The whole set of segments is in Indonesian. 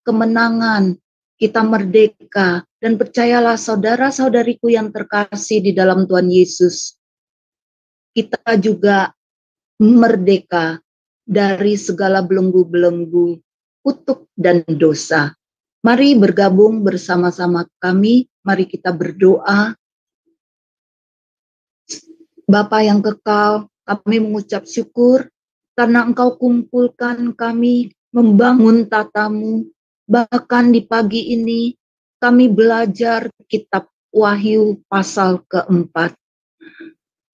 kemenangan, kita merdeka, dan percayalah saudara-saudariku yang terkasih di dalam Tuhan Yesus, kita juga merdeka dari segala belenggu-belenggu, kutuk dan dosa. Mari bergabung bersama-sama kami, mari kita berdoa. Bapa yang kekal, kami mengucap syukur karena Engkau kumpulkan kami membangun tatamu. Bahkan di pagi ini kami belajar kitab Wahyu pasal keempat.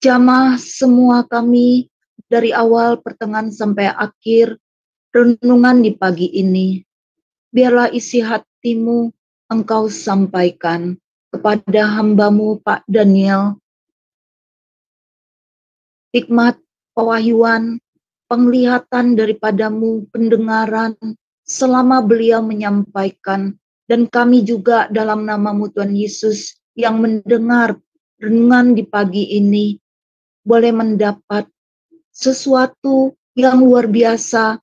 Jamah semua kami dari awal pertengahan sampai akhir renungan di pagi ini. Biarlah isi hatimu Engkau sampaikan kepada hambamu Pak Daniel. Hikmat, pewahyuan, penglihatan daripadamu, pendengaran, selama beliau menyampaikan, dan kami juga dalam namamu Tuhan Yesus yang mendengar renungan di pagi ini, boleh mendapat sesuatu yang luar biasa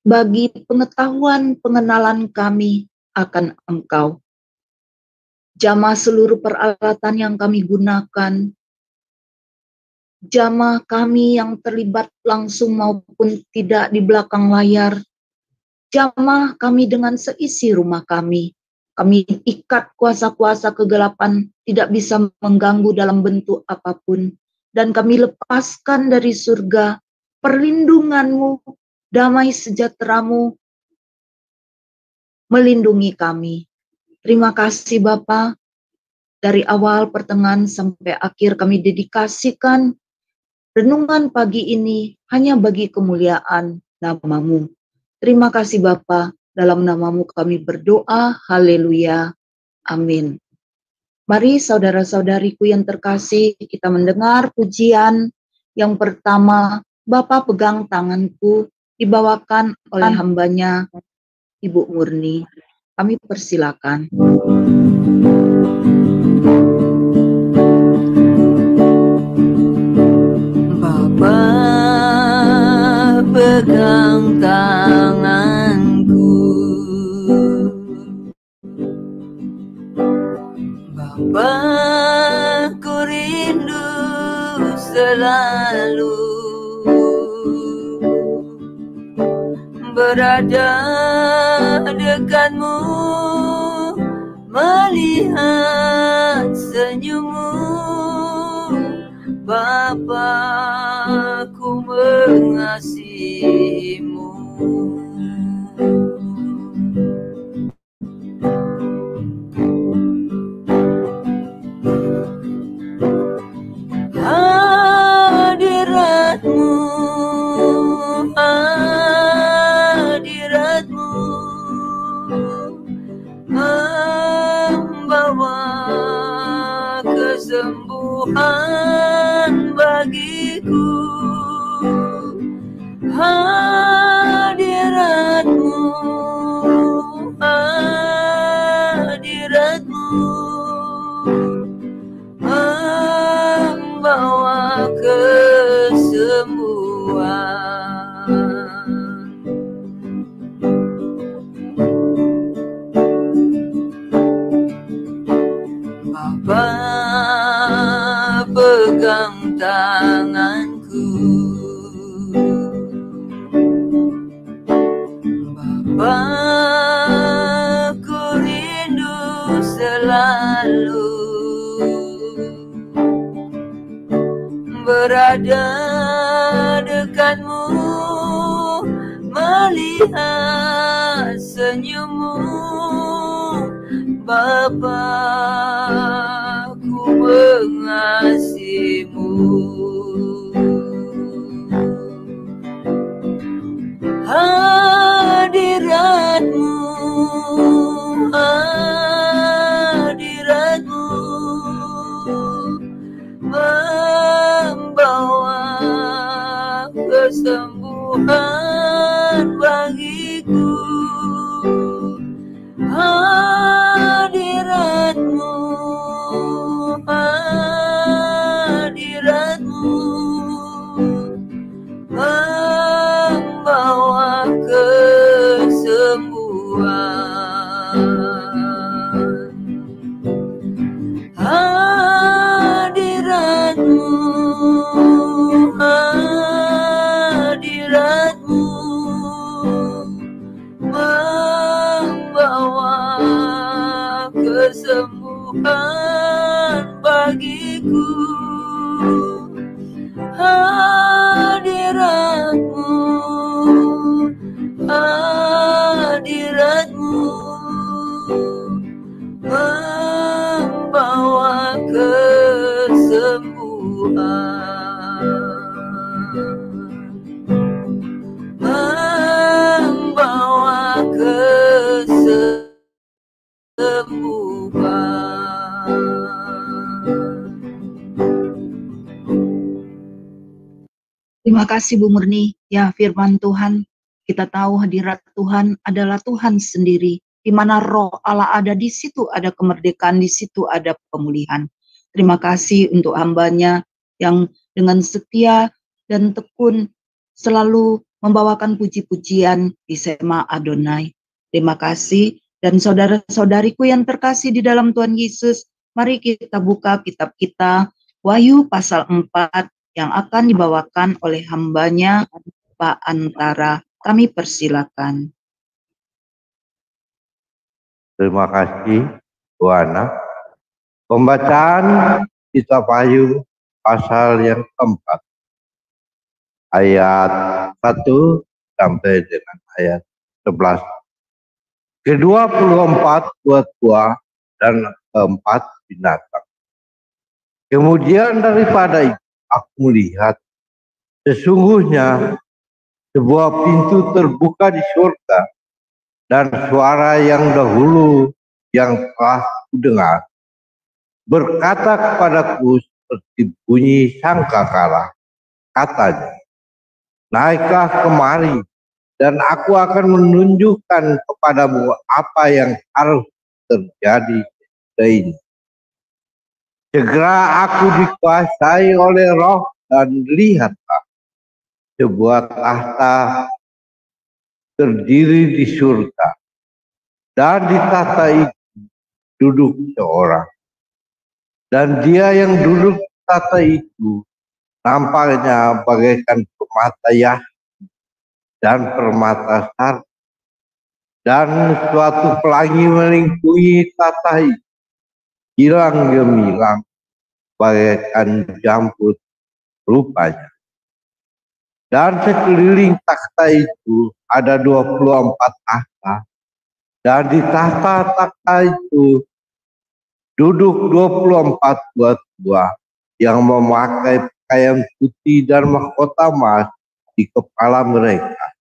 bagi pengetahuan pengenalan kami akan Engkau. Jamah seluruh peralatan yang kami gunakan, jamah kami yang terlibat langsung maupun tidak di belakang layar, jamah kami dengan seisi rumah kami. Kami ikat kuasa-kuasa kegelapan tidak bisa mengganggu dalam bentuk apapun. Dan kami lepaskan dari surga perlindunganmu, damai sejahteramu melindungi kami. Terima kasih Bapa. Dari awal pertengahan sampai akhir kami dedikasikan renungan pagi ini hanya bagi kemuliaan namamu. Terima kasih Bapa, dalam namamu kami berdoa, haleluya, amin. Mari saudara-saudariku yang terkasih, kita mendengar pujian yang pertama, Bapa pegang tanganku, dibawakan oleh hambanya Ibu Murni. Kami persilakan. Pegang tanganku, Bapa, ku rindu selalu berada dekatmu, melihat senyummu, Bapa, ku mengasihimu. Hadiratmu, hadiratmu membawa kesembuhan bagiku. Hadiratmu, hadiratmu membawa kesembuhan. Bapa pegang tanganku, Bapa, ku rindu selalu berada dekatmu, melihat senyummu, Bapa, ku mengasihimu. Hadiratmu, hadiratmu membawa kesembuhan bagiku. Hadiratmu, hadiratmu Tuhan bagiku, hadiratmu, hadiratmu membawa kesembuhan, membawa kesembuhan. Terima kasih Bu Murni. Ya, firman Tuhan, kita tahu hadirat Tuhan adalah Tuhan sendiri. Di mana roh Allah ada, di situ ada kemerdekaan, di situ ada pemulihan. Terima kasih untuk hambanya yang dengan setia dan tekun selalu membawakan puji-pujian di Sema Adonai. Terima kasih. Dan saudara-saudariku yang terkasih di dalam Tuhan Yesus, mari kita buka kitab kita, Wahyu pasal 4, yang akan dibawakan oleh hambanya Pak Antara. Kami persilakan. Terima kasih, Bu Ana. Pembacaan kitab Wahyu pasal yang keempat, ayat 1 sampai dengan ayat 11. Ke-24 buah-buah dan keempat binatang. Kemudian daripada itu aku melihat sesungguhnya sebuah pintu terbuka di surga, dan suara yang dahulu yang telah kudengar berkata kepadaku seperti bunyi sangkakala, katanya, naiklah kemari dan aku akan menunjukkan kepadamu apa yang harus terjadi ini. Segera aku dikuasai oleh roh, dan lihatlah sebuah tahta terdiri di surga, dan di tahta itu duduk seorang. Dan dia yang duduk di tahta itu nampaknya bagaikan permata yasmin dan permata sardi, dan suatu pelangi melingkupi tahta itu, hilang gemilang bagaikan jamput rupanya. Dan sekeliling takhta itu ada 24 tahta, dan di tahta-tahta itu duduk 24 buah-buah yang memakai pakaian putih dan mahkota emas di kepala mereka.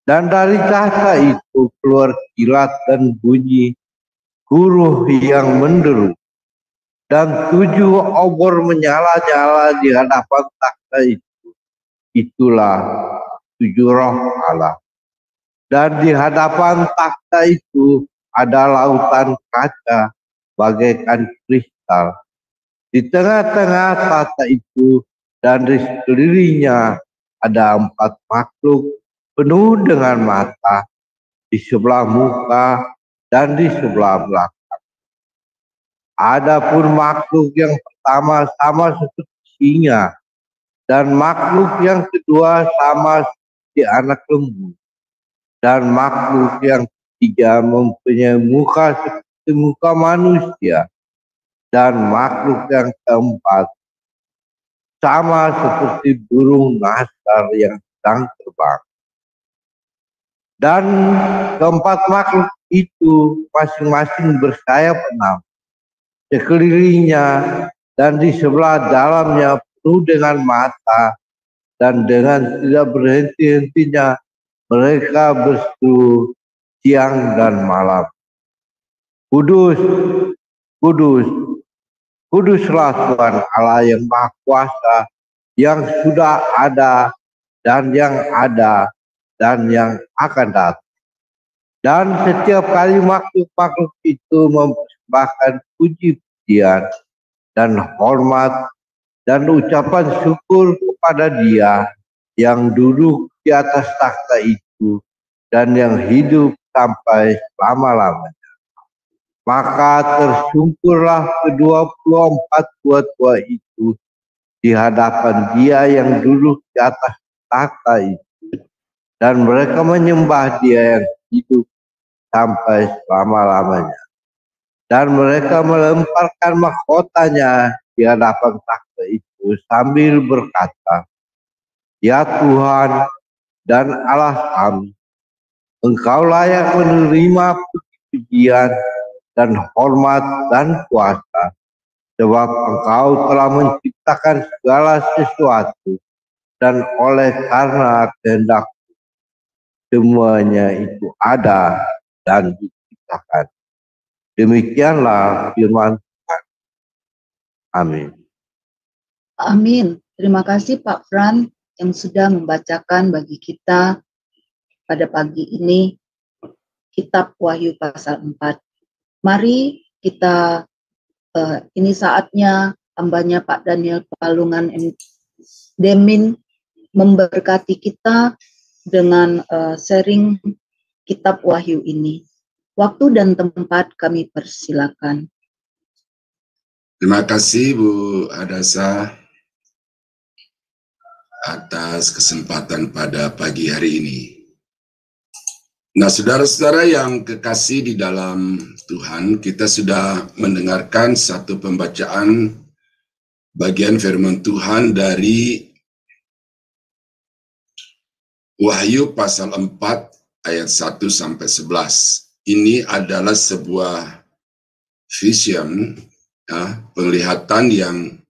Dan dari tahta itu keluar kilat dan bunyi guruh yang menderu, dan 7 obor menyala-nyala di hadapan takhta itu. Itulah 7 roh Allah. Dan di hadapan takhta itu ada lautan kaca bagaikan kristal. Di tengah-tengah tahta itu dan di sekelilingnya ada 4 makhluk penuh dengan mata di sebelah muka dan di sebelah belakang. Adapun makhluk yang pertama sama seperti singa, dan makhluk yang kedua sama seperti anak lembu, dan makhluk yang ketiga mempunyai muka seperti muka manusia, dan makhluk yang keempat sama seperti burung nasar yang sedang terbang. Dan keempat makhluk itu masing-masing bersayap 6 sekelilingnya, dan di sebelah dalamnya penuh dengan mata, dan dengan tidak berhenti-hentinya mereka berseru siang dan malam, Kudus, kudus, kuduslah Tuhan Allah yang Maha Kuasa, yang sudah ada dan yang ada dan yang akan datang. Dan setiap kali makhluk-makhluk itu mempersembahkan puji-pujian dan hormat dan ucapan syukur kepada Dia yang duduk di atas takhta itu dan yang hidup sampai selama-lamanya. Maka tersungkurlah ke-24 buah-buah itu di hadapan Dia yang duduk di atas takhta itu, dan mereka menyembah Dia yang hidup sampai selama-lamanya. Dan mereka melemparkan mahkotanya di hadapan takhta itu sambil berkata, "Ya Tuhan dan Allah kami, Engkau layak menerima puji-pujian dan hormat dan kuasa, sebab Engkau telah menciptakan segala sesuatu, dan oleh karena kehendak semuanya itu ada dan diciptakan." Demikianlah firman Tuhan. Amin. Amin. Terima kasih Pak Fran yang sudah membacakan bagi kita pada pagi ini Kitab Wahyu pasal 4. Mari kita ini saatnya hambanya Pak Daniel Palungan Demin memberkati kita dengan sharing Kitab Wahyu ini. Waktu dan tempat kami persilakan. Terima kasih Bu Adasa atas kesempatan pada pagi hari ini. Nah, saudara-saudara yang kekasih di dalam Tuhan, kita sudah mendengarkan satu pembacaan bagian firman Tuhan dari Wahyu pasal 4 ayat 1 sampai 11. Ini adalah sebuah vision, ya, penglihatan yang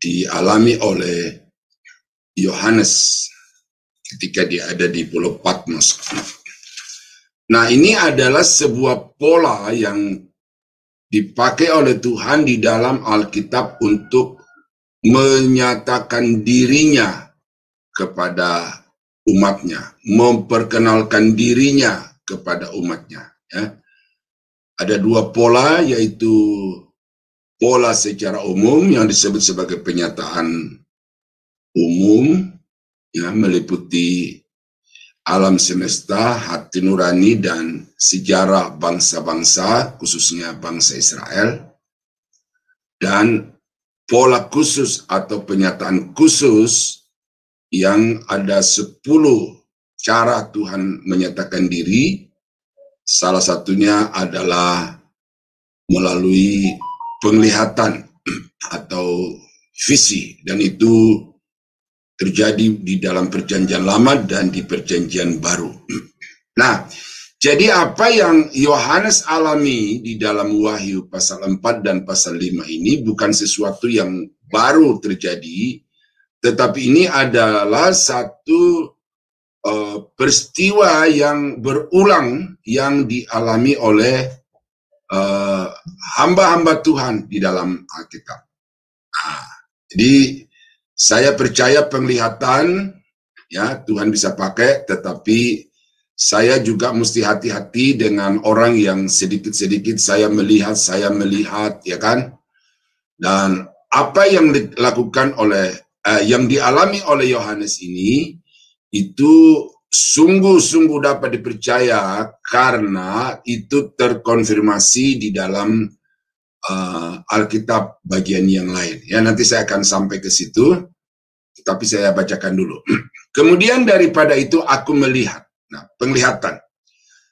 dialami oleh Yohanes ketika dia ada di Pulau Patmos. Nah, ini adalah sebuah pola yang dipakai oleh Tuhan di dalam Alkitab untuk menyatakan dirinya kepada umatnya, memperkenalkan dirinya kepada umatnya. Ya. Ada dua pola, yaitu pola secara umum yang disebut sebagai penyataan umum, ya, meliputi alam semesta, hati nurani, dan sejarah bangsa-bangsa, khususnya bangsa Israel. Dan pola khusus atau penyataan khusus yang ada 10 cara Tuhan menyatakan diri. Salah satunya adalah melalui penglihatan atau visi, dan itu terjadi di dalam perjanjian lama dan di perjanjian baru. Nah, jadi apa yang Yohanes alami di dalam Wahyu pasal 4 dan pasal 5 ini bukan sesuatu yang baru terjadi, tetapi ini adalah satu peristiwa yang berulang yang dialami oleh hamba-hamba Tuhan di dalam Alkitab. Nah, jadi saya percaya penglihatan, ya, Tuhan bisa pakai, tetapi saya juga mesti hati-hati dengan orang yang sedikit-sedikit saya melihat, ya kan? Dan apa yang dilakukan oleh yang dialami oleh Yohanes ini itu sungguh-sungguh dapat dipercaya karena itu terkonfirmasi di dalam Alkitab bagian yang lain. Ya, nanti saya akan sampai ke situ, tapi saya bacakan dulu. Kemudian daripada itu aku melihat, nah, penglihatan.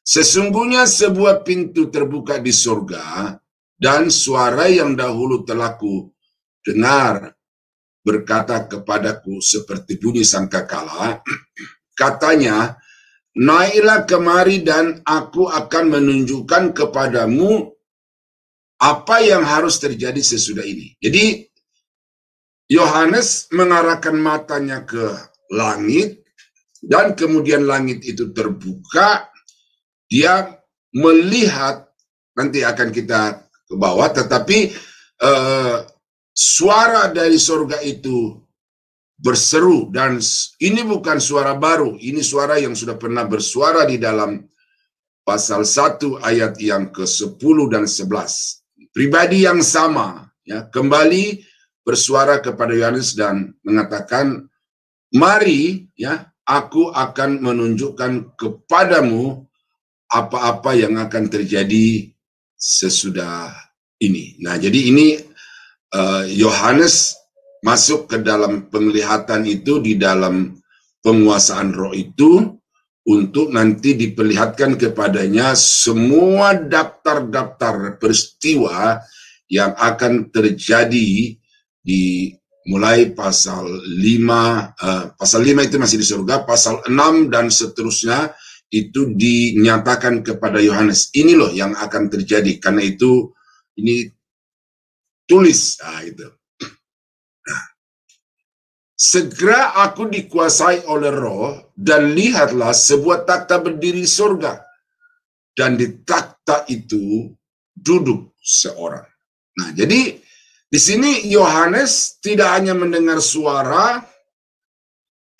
Sesungguhnya sebuah pintu terbuka di surga, dan suara yang dahulu telah ku dengar berkata kepadaku seperti bunyi sangkakala, katanya, naiklah kemari dan aku akan menunjukkan kepadamu apa yang harus terjadi sesudah ini. Jadi Yohanes mengarahkan matanya ke langit, dan kemudian langit itu terbuka. Dia melihat, nanti akan kita ke bawah, tetapi suara dari surga itu berseru, dan ini bukan suara baru, ini suara yang sudah pernah bersuara di dalam pasal 1 ayat yang ke-10 dan 11. Pribadi yang sama, ya, kembali bersuara kepada Yohanes dan mengatakan, mari, ya, aku akan menunjukkan kepadamu apa-apa yang akan terjadi sesudah ini. Nah, jadi ini Yohanes masuk ke dalam penglihatan itu di dalam penguasaan roh itu untuk nanti diperlihatkan kepadanya semua daftar-daftar peristiwa yang akan terjadi di mulai pasal 5, pasal 5 itu masih di surga, pasal 6 dan seterusnya itu dinyatakan kepada Yohanes. Ini loh yang akan terjadi, karena itu ini tulis. Itu. Segera aku dikuasai oleh Roh, dan lihatlah sebuah takhta berdiri di surga, dan di takhta itu duduk seorang. Nah, jadi di sini Yohanes tidak hanya mendengar suara,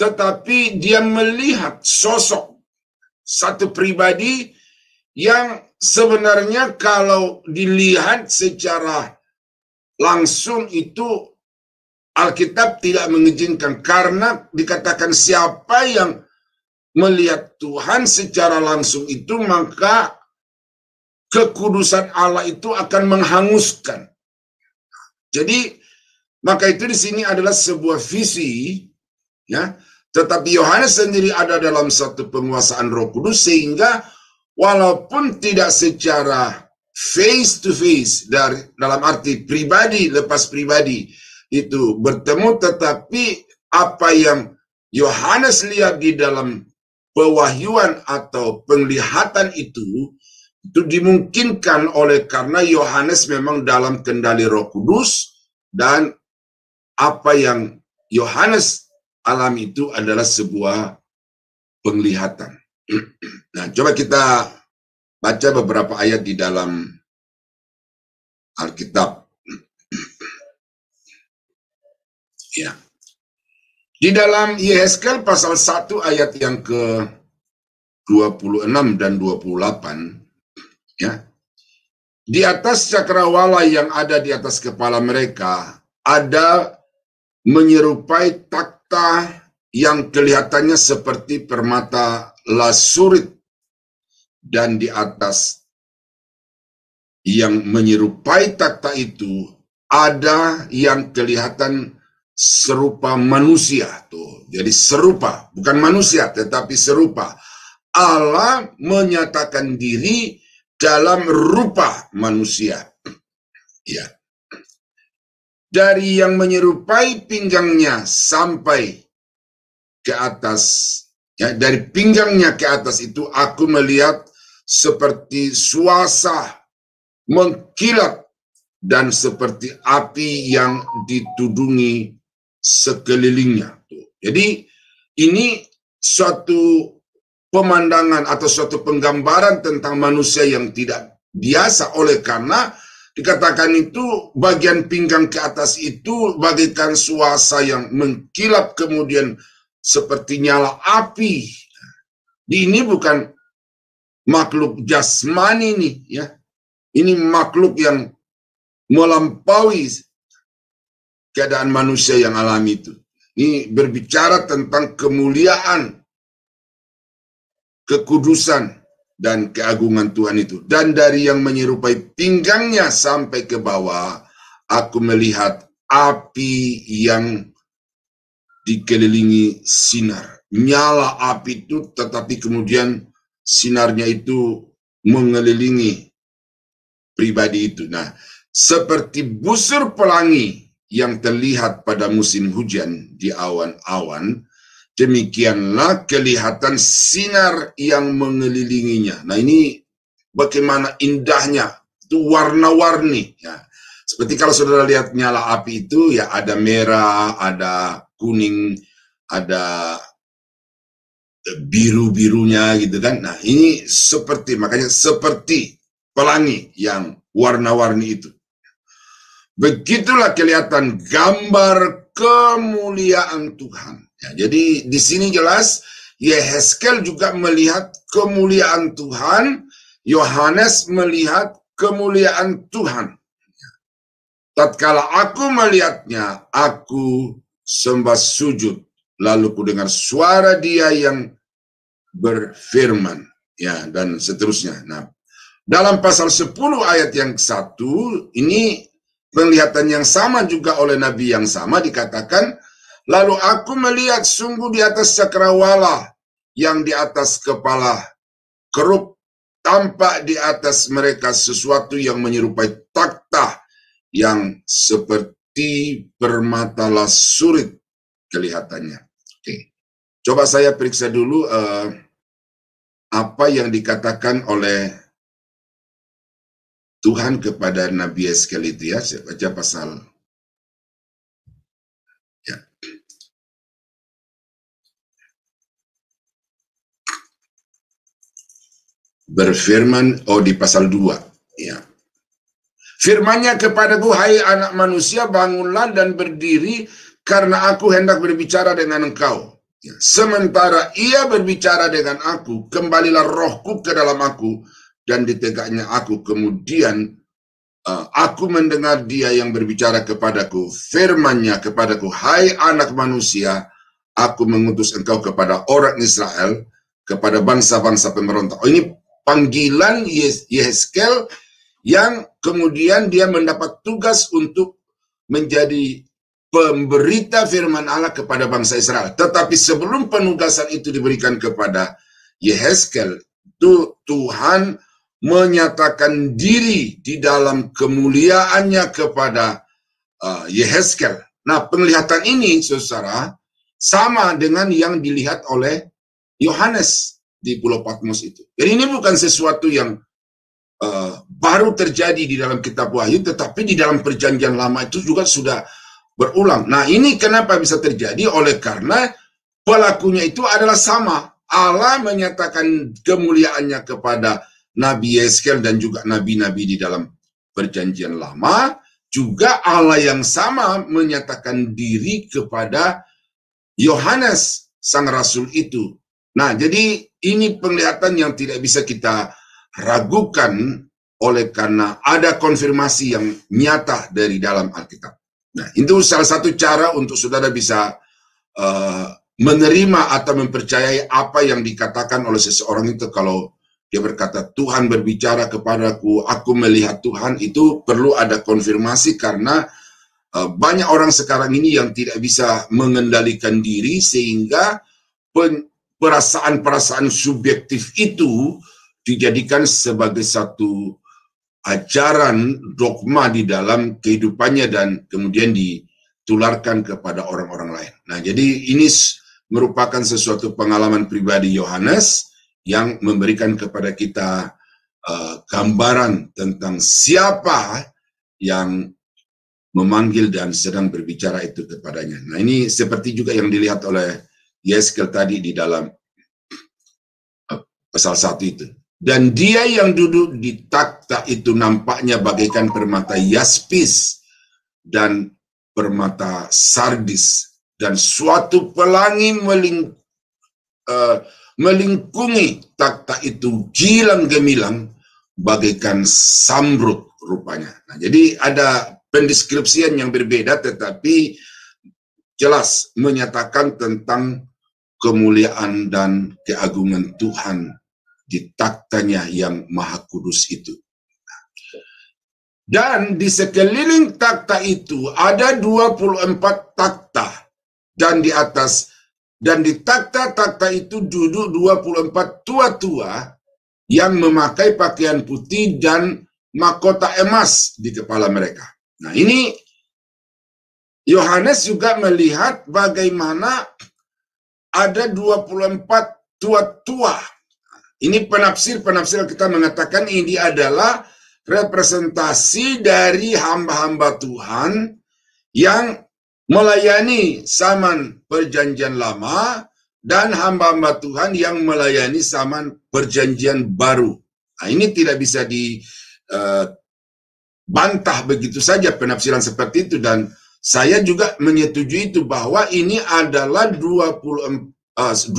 tetapi dia melihat sosok satu pribadi yang sebenarnya kalau dilihat secara langsung itu Alkitab tidak mengizinkan, karena dikatakan siapa yang melihat Tuhan secara langsung itu maka kekudusan Allah itu akan menghanguskan. Jadi maka itu di sini adalah sebuah visi, ya. Tetapi Yohanes sendiri ada dalam satu penguasaan Roh Kudus, sehingga walaupun tidak secara face to face dalam arti pribadi lepas pribadi itu bertemu, tetapi apa yang Yohanes lihat di dalam pewahyuan atau penglihatan itu dimungkinkan oleh karena Yohanes memang dalam kendali Roh Kudus, dan apa yang Yohanes alami itu adalah sebuah penglihatan. Nah, coba kita baca beberapa ayat di dalam Alkitab. Ya. Di dalam Yehezkel pasal 1 ayat yang ke-26 dan 28, ya. Di atas cakrawala yang ada di atas kepala mereka ada menyerupai takhta yang kelihatannya seperti permata lasurit, dan di atas yang menyerupai takhta itu ada yang kelihatan serupa manusia. Tuh, jadi serupa, bukan manusia tetapi serupa. Allah menyatakan diri dalam rupa manusia. Ya. Dari yang menyerupai pinggangnya sampai ke atas, ya, dari pinggangnya ke atas itu aku melihat seperti suasa mengkilat dan seperti api yang ditudungi sekelilingnya. Jadi ini suatu pemandangan atau suatu penggambaran tentang manusia yang tidak biasa, oleh karena dikatakan itu bagian pinggang ke atas itu bagaikan suasa yang mengkilap kemudian seperti nyala api. Ini bukan makhluk jasmani nih, ya. Ini makhluk yang melampaui keadaan manusia yang alami itu. Ini berbicara tentang kemuliaan, kekudusan, dan keagungan Tuhan itu. Dan dari yang menyerupai pinggangnya sampai ke bawah, aku melihat api yang dikelilingi sinar. Nyala api itu, tetapi kemudian sinarnya itu mengelilingi pribadi itu. Nah, seperti busur pelangi yang terlihat pada musim hujan di awan-awan, demikianlah kelihatan sinar yang mengelilinginya. Nah, ini bagaimana indahnya, itu warna-warni. Ya. Seperti kalau saudara lihat nyala api itu, ya ada merah, ada kuning, ada biru-birunya gitu kan. Nah, ini seperti, makanya seperti pelangi yang warna-warni itu. Begitulah kelihatan gambar kemuliaan Tuhan. Ya, jadi di sini jelas Yehezkel juga melihat kemuliaan Tuhan, Yohanes melihat kemuliaan Tuhan. Tatkala aku melihatnya, aku sembah sujud, lalu ku dengar suara Dia yang berfirman, ya, dan seterusnya. Nah, dalam pasal 10 ayat yang 1 ini penglihatan yang sama juga oleh nabi yang sama, dikatakan, lalu aku melihat sungguh di atas cakrawala yang di atas kepala keruk, tampak di atas mereka sesuatu yang menyerupai takhta yang seperti permata lasurit kelihatannya. Oke. Coba saya periksa dulu apa yang dikatakan oleh Tuhan kepada Nabi Yeskel itu ya. Saya baca pasal ya. Berfirman, di pasal 2 ya. Firman-Nya kepadaku, hai anak manusia, bangunlah dan berdiri, karena aku hendak berbicara dengan engkau. Ya. Sementara ia berbicara dengan aku, kembalilah rohku ke dalam aku, dan ditegaknya aku. Kemudian aku mendengar dia yang berbicara kepadaku, firman-Nya kepadaku, hai anak manusia, aku mengutus engkau kepada orang Israel, kepada bangsa-bangsa pemberontak. Ini panggilan Yehezkel yang kemudian dia mendapat tugas untuk menjadi pemberita firman Allah kepada bangsa Israel. Tetapi sebelum penugasan itu diberikan kepada Yehezkel, Tuhan menyatakan diri di dalam kemuliaannya kepada Yehezkel. Nah, penglihatan ini, saudara, sama dengan yang dilihat oleh Yohanes di Pulau Patmos itu. Jadi ini bukan sesuatu yang baru terjadi di dalam kitab Wahyu, tetapi di dalam perjanjian lama itu juga sudah berulang. Nah, ini kenapa bisa terjadi? Oleh karena pelakunya itu adalah sama. Allah menyatakan kemuliaannya kepada Nabi Yeskel dan juga nabi-nabi di dalam perjanjian lama. Juga Allah yang sama menyatakan diri kepada Yohanes, sang rasul itu. Nah, jadi ini penglihatan yang tidak bisa kita ragukan oleh karena ada konfirmasi yang nyata dari dalam Alkitab. Nah, itu salah satu cara untuk saudara bisa menerima atau mempercayai apa yang dikatakan oleh seseorang itu. Kalau dia berkata, Tuhan berbicara kepadaku, aku melihat Tuhan, itu perlu ada konfirmasi karena banyak orang sekarang ini yang tidak bisa mengendalikan diri sehingga perasaan-perasaan subjektif itu dijadikan sebagai satu ajaran dogma di dalam kehidupannya dan kemudian ditularkan kepada orang-orang lain. Nah, jadi ini merupakan sesuatu pengalaman pribadi Yohanes yang memberikan kepada kita gambaran tentang siapa yang memanggil dan sedang berbicara itu kepadanya. Nah, ini seperti juga yang dilihat oleh Yeskel tadi di dalam pasal 1 itu. Dan dia yang duduk di takhta itu nampaknya bagaikan permata yaspis dan permata sardis, dan suatu pelangi melingkungi takhta itu gilang gemilang bagaikan samrud rupanya. Nah, jadi ada pendeskripsian yang berbeda tetapi jelas menyatakan tentang kemuliaan dan keagungan Tuhan di takhtanya yang maha kudus itu. Dan di sekeliling takhta itu ada 24 takhta, dan di atas dan di takhta-takhta itu duduk 24 tua-tua yang memakai pakaian putih dan mahkota emas di kepala mereka. Nah, ini Yohanes juga melihat bagaimana ada 24 tua-tua. Ini penafsir kita mengatakan ini adalah representasi dari hamba-hamba Tuhan yang melayani zaman perjanjian lama dan hamba-hamba Tuhan yang melayani zaman perjanjian baru. Nah, ini tidak bisa dibantah begitu saja penafsiran seperti itu, dan saya juga menyetujui itu bahwa ini adalah 12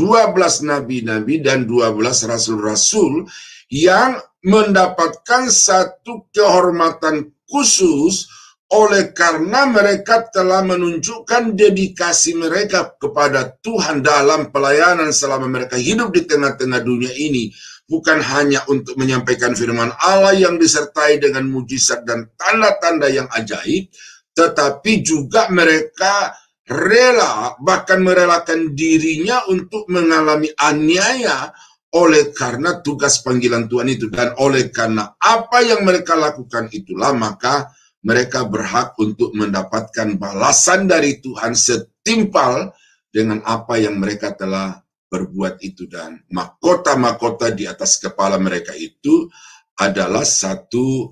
nabi-nabi dan 12 rasul-rasul yang mendapatkan satu kehormatan khusus oleh karena mereka telah menunjukkan dedikasi mereka kepada Tuhan dalam pelayanan selama mereka hidup di tengah-tengah dunia ini. Bukan hanya untuk menyampaikan firman Allah yang disertai dengan mujizat dan tanda-tanda yang ajaib, tetapi juga mereka rela, bahkan merelakan dirinya untuk mengalami aniaya oleh karena tugas panggilan Tuhan itu. Dan oleh karena apa yang mereka lakukan itulah, maka mereka berhak untuk mendapatkan balasan dari Tuhan setimpal dengan apa yang mereka telah berbuat itu. Dan mahkota-mahkota di atas kepala mereka itu adalah satu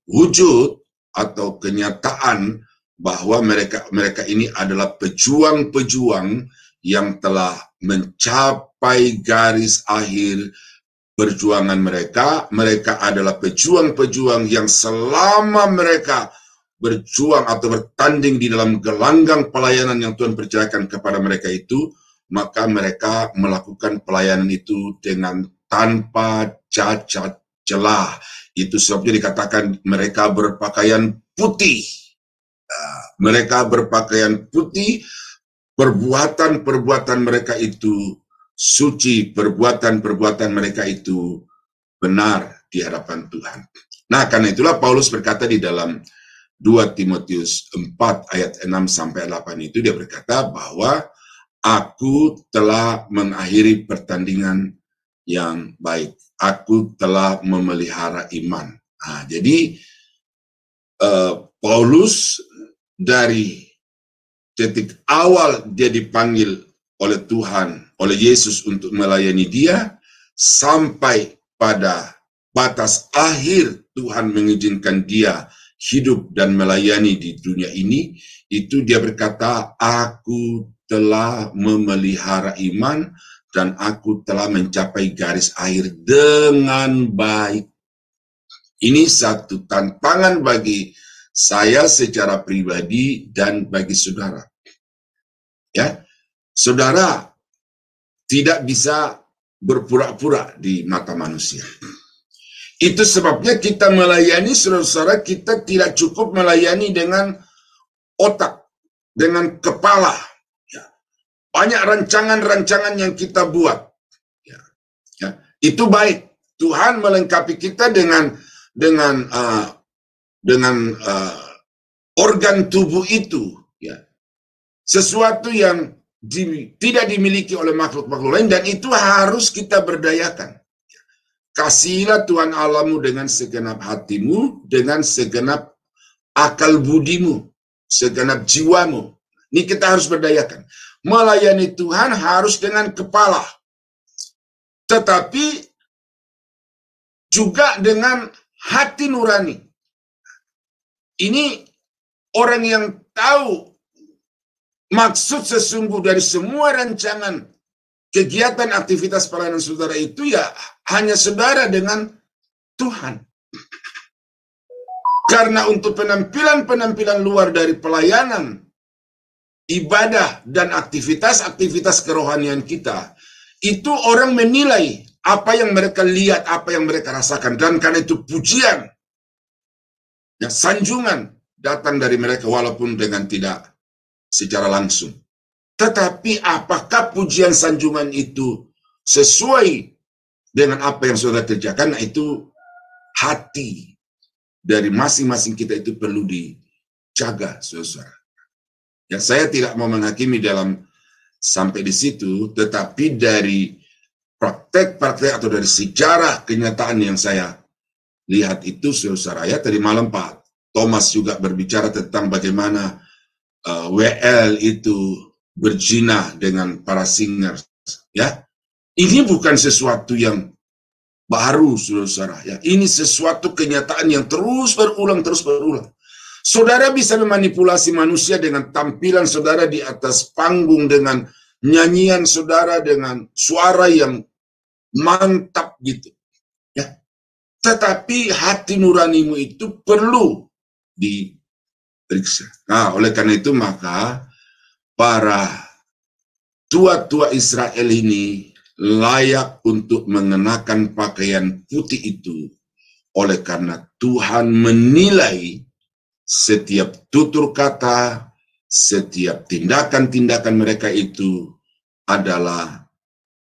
wujud atau kenyataan bahwa mereka ini adalah pejuang-pejuang yang telah mencapai garis akhir perjuangan mereka. Mereka adalah pejuang-pejuang yang selama mereka berjuang atau bertanding di dalam gelanggang pelayanan yang Tuhan percayakan kepada mereka itu, maka mereka melakukan pelayanan itu dengan tanpa cacat celah. Itu sebabnya dikatakan mereka berpakaian putih. Mereka berpakaian putih, perbuatan-perbuatan mereka itu suci, perbuatan-perbuatan mereka itu benar di hadapan Tuhan. Nah, karena itulah Paulus berkata di dalam 2 Timotius 4 ayat 6 sampai 8 itu, dia berkata bahwa aku telah mengakhiri pertandingan yang baik. Aku telah memelihara iman. Nah, jadi Paulus dari titik awal dia dipanggil oleh Tuhan, oleh Yesus untuk melayani dia, sampai pada batas akhir Tuhan mengizinkan dia hidup dan melayani di dunia ini, itu dia berkata, aku telah memelihara iman dan aku telah mencapai garis akhir dengan baik. Ini satu tantangan bagi saya secara pribadi dan bagi saudara. Ya, saudara tidak bisa berpura-pura di mata manusia. Itu sebabnya kita melayani, saudara-saudara, kita tidak cukup melayani dengan otak, dengan kepala. Ya. Banyak rancangan-rancangan yang kita buat. Ya. Ya. Itu baik. Tuhan melengkapi kita dengan organ tubuh itu. Ya. Sesuatu yang tidak dimiliki oleh makhluk-makhluk lain, dan itu harus kita berdayakan. Kasihilah Tuhan Allahmu dengan segenap hatimu, dengan segenap akal budimu, segenap jiwamu. Ini kita harus berdayakan. Melayani Tuhan harus dengan kepala, tetapi juga dengan hati nurani. Ini orang yang tahu maksud sesungguh dari semua rancangan kegiatan aktivitas pelayanan saudara itu, ya hanya saudara dengan Tuhan. Karena untuk penampilan-penampilan luar dari pelayanan, ibadah, dan aktivitas-aktivitas kerohanian kita, itu orang menilai apa yang mereka lihat, apa yang mereka rasakan. Dan karena itu pujian, ya, sanjungan datang dari mereka walaupun dengan tidak secara langsung. Tetapi apakah pujian sanjungan itu sesuai dengan apa yang saudara kerjakan? Nah, itu hati dari masing-masing kita itu perlu dijaga, saudara. Ya, saya tidak mau menghakimi dalam sampai di situ, tetapi dari praktek-praktek atau dari sejarah kenyataan yang saya lihat itu, saudara, ya, tadi malam Pak Thomas juga berbicara tentang bagaimana WL itu berzina dengan para singers, ya. Ini bukan sesuatu yang baru, saudara, ya. Ini sesuatu kenyataan yang terus berulang. Saudara bisa memanipulasi manusia dengan tampilan saudara di atas panggung, dengan nyanyian saudara, dengan suara yang mantap gitu, ya. Tetapi hati nuranimu itu perlu diperiksa. Nah, oleh karena itu maka para tua-tua Israel ini layak untuk mengenakan pakaian putih itu, oleh karena Tuhan menilai setiap tutur kata, setiap tindakan-tindakan mereka itu adalah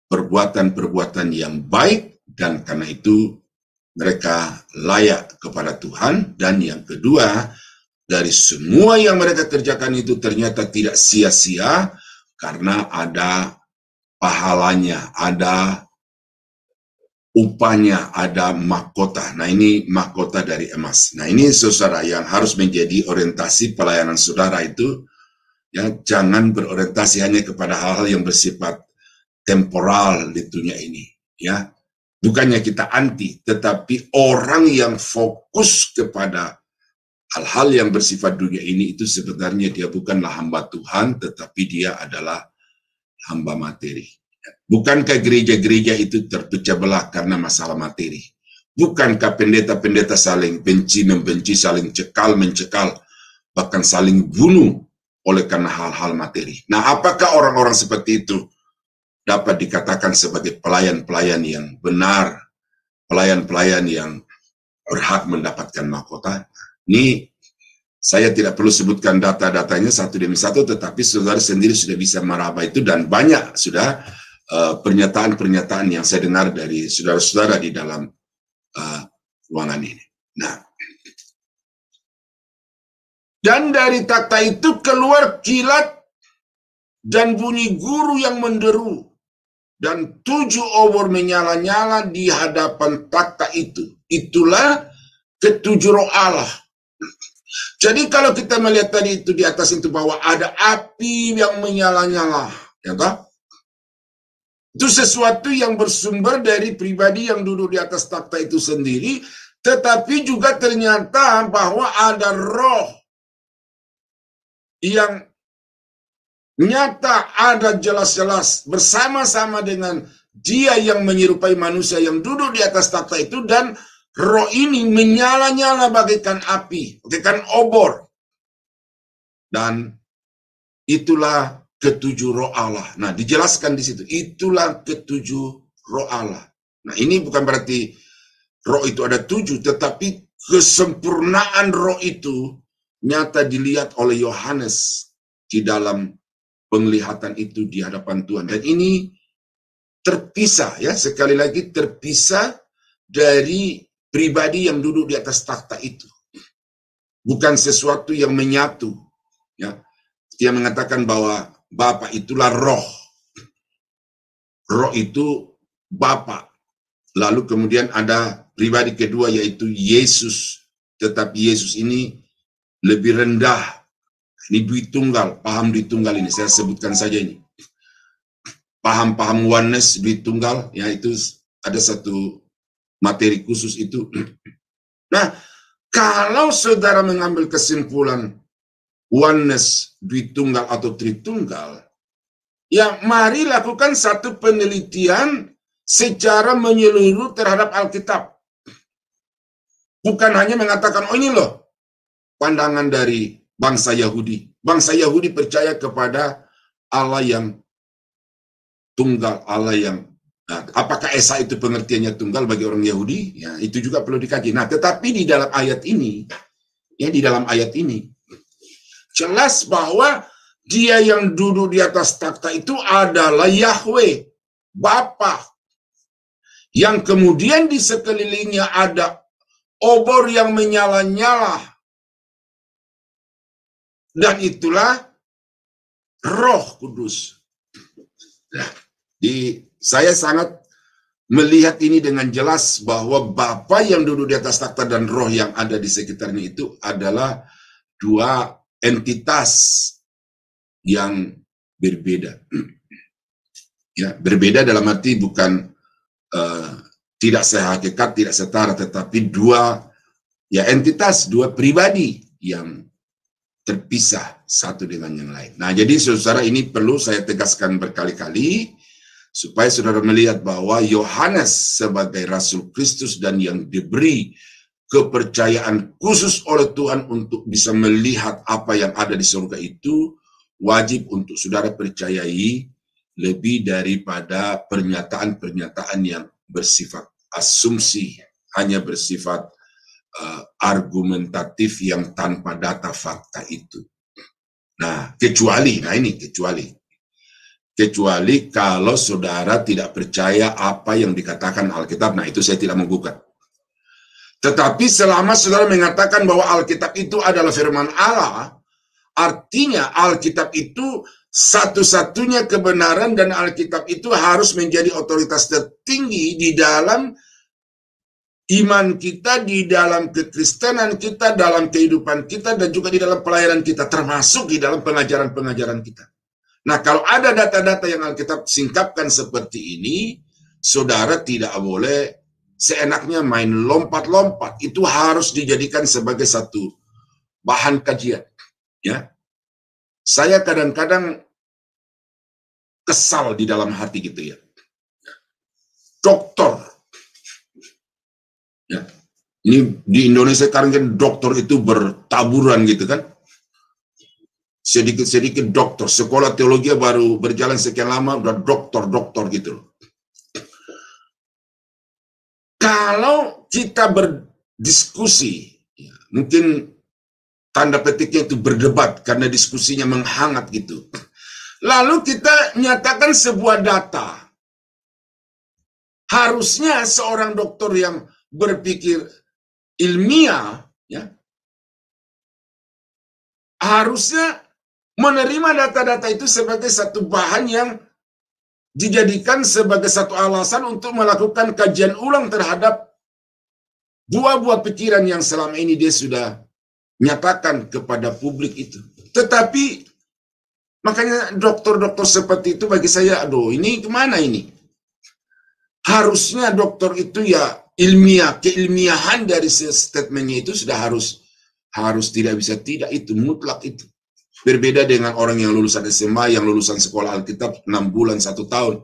perbuatan-perbuatan yang baik, dan karena itu mereka layak kepada Tuhan. Dan yang kedua, dari semua yang mereka kerjakan itu ternyata tidak sia-sia, karena ada pahalanya, ada upahnya, ada mahkota. Nah, ini mahkota dari emas. Nah, ini saudara yang harus menjadi orientasi pelayanan saudara itu, ya, jangan berorientasi hanya kepada hal-hal yang bersifat temporal di dunia ini, ya. Bukannya kita anti, tetapi orang yang fokus kepada hal-hal yang bersifat dunia ini itu sebenarnya dia bukanlah hamba Tuhan, tetapi dia adalah hamba materi. Bukankah gereja-gereja itu terpecah belah karena masalah materi? Bukankah pendeta-pendeta saling benci-membenci, saling cekal-mencekal, bahkan saling bunuh oleh karena hal-hal materi? Nah, apakah orang-orang seperti itu dapat dikatakan sebagai pelayan-pelayan yang benar, pelayan-pelayan yang berhak mendapatkan mahkota? Ini saya tidak perlu sebutkan data-datanya satu demi satu, tetapi saudara sendiri sudah bisa meraba itu, dan banyak sudah pernyataan-pernyataan yang saya dengar dari saudara-saudara di dalam ruangan ini. Nah, dan dari takhta itu keluar kilat dan bunyi guru yang menderu, dan 7 obor menyala-nyala di hadapan takhta itu. Itulah ketujuh roh Allah. Jadi kalau kita melihat tadi itu di atas itu bahwa ada api yang menyala-nyala, ya toh? Itu sesuatu yang bersumber dari pribadi yang duduk di atas takhta itu sendiri, tetapi juga ternyata bahwa ada roh yang nyata, ada jelas-jelas bersama-sama dengan dia yang menyerupai manusia yang duduk di atas takhta itu, dan roh ini menyala-nyala bagaikan api, bagaikan obor. Dan itulah ketujuh roh Allah. Nah, dijelaskan di situ, itulah ketujuh roh Allah. Nah, ini bukan berarti roh itu ada 7, tetapi kesempurnaan roh itu nyata dilihat oleh Yohanes di dalam penglihatan itu di hadapan Tuhan. Dan ini terpisah, ya, sekali lagi terpisah dari pribadi yang duduk di atas takhta itu. Bukan sesuatu yang menyatu, ya. Dia mengatakan bahwa Bapa itulah roh. Roh itu Bapa. Lalu kemudian ada pribadi kedua yaitu Yesus. Tetapi Yesus ini lebih rendah. Ini Duitunggal, paham Duitunggal ini. Saya sebutkan saja ini. Paham-paham oneness Duitunggal, ya, itu ada satu materi khusus itu. Nah, kalau saudara mengambil kesimpulan oneness, Duitunggal atau Tritunggal, ya mari lakukan satu penelitian secara menyeluruh terhadap Alkitab. Bukan hanya mengatakan, oh ini loh pandangan dari bangsa Yahudi. Bangsa Yahudi percaya kepada Allah yang tunggal, Allah yang, nah, apakah Esa itu pengertiannya tunggal bagi orang Yahudi? Ya, itu juga perlu dikaji. Nah, tetapi di dalam ayat ini, ya, di dalam ayat ini jelas bahwa dia yang duduk di atas takhta itu adalah Yahweh, Bapa, yang kemudian di sekelilingnya ada obor yang menyala-nyala, dan itulah Roh Kudus. Nah, saya sangat melihat ini dengan jelas bahwa Bapa yang duduk di atas takhta dan roh yang ada di sekitarnya itu adalah dua entitas yang berbeda. Ya, berbeda dalam arti bukan tidak sehakikat, tidak setara, tetapi dua, ya, entitas, dua pribadi yang terpisah satu dengan yang lain. Nah, jadi saudara, ini perlu saya tegaskan berkali-kali supaya saudara melihat bahwa Yohanes sebagai Rasul Kristus dan yang diberi kepercayaan khusus oleh Tuhan untuk bisa melihat apa yang ada di surga itu, wajib untuk saudara percayai lebih daripada pernyataan-pernyataan yang bersifat asumsi, hanya bersifat argumentatif yang tanpa data fakta itu. Nah, kecuali kalau saudara tidak percaya apa yang dikatakan Alkitab, nah itu saya tidak menggugat. Tetapi selama saudara mengatakan bahwa Alkitab itu adalah firman Allah, artinya Alkitab itu satu-satunya kebenaran dan Alkitab itu harus menjadi otoritas tertinggi di dalam iman kita, di dalam kekristenan kita, dalam kehidupan kita, dan juga di dalam pelayanan kita, termasuk di dalam pengajaran-pengajaran kita. Nah, kalau ada data-data yang Alkitab singkapkan seperti ini, saudara tidak boleh seenaknya main lompat-lompat. Itu harus dijadikan sebagai satu bahan kajian. Ya, saya kadang-kadang kesal di dalam hati gitu ya. Dokter. Ya, ini di Indonesia sekarang kan dokter itu bertaburan gitu kan. Sedikit-sedikit dokter, sekolah teologi baru berjalan sekian lama udah dokter gitu loh. Kalau kita berdiskusi, ya, mungkin tanda petiknya itu berdebat karena diskusinya menghangat gitu. Lalu kita nyatakan sebuah data. Harusnya seorang dokter yang berpikir ilmiah, ya, harusnya menerima data-data itu sebagai satu bahan yang dijadikan sebagai satu alasan untuk melakukan kajian ulang terhadap buah-buah pikiran yang selama ini dia sudah nyatakan kepada publik itu. Tetapi makanya dokter-dokter seperti itu bagi saya, aduh ini kemana ini? Harusnya dokter itu ya ilmiah, keilmiahan dari statementnya itu sudah harus tidak bisa tidak, itu mutlak itu. Berbeda dengan orang yang lulusan SMA, yang lulusan sekolah Alkitab 6 bulan, 1 tahun.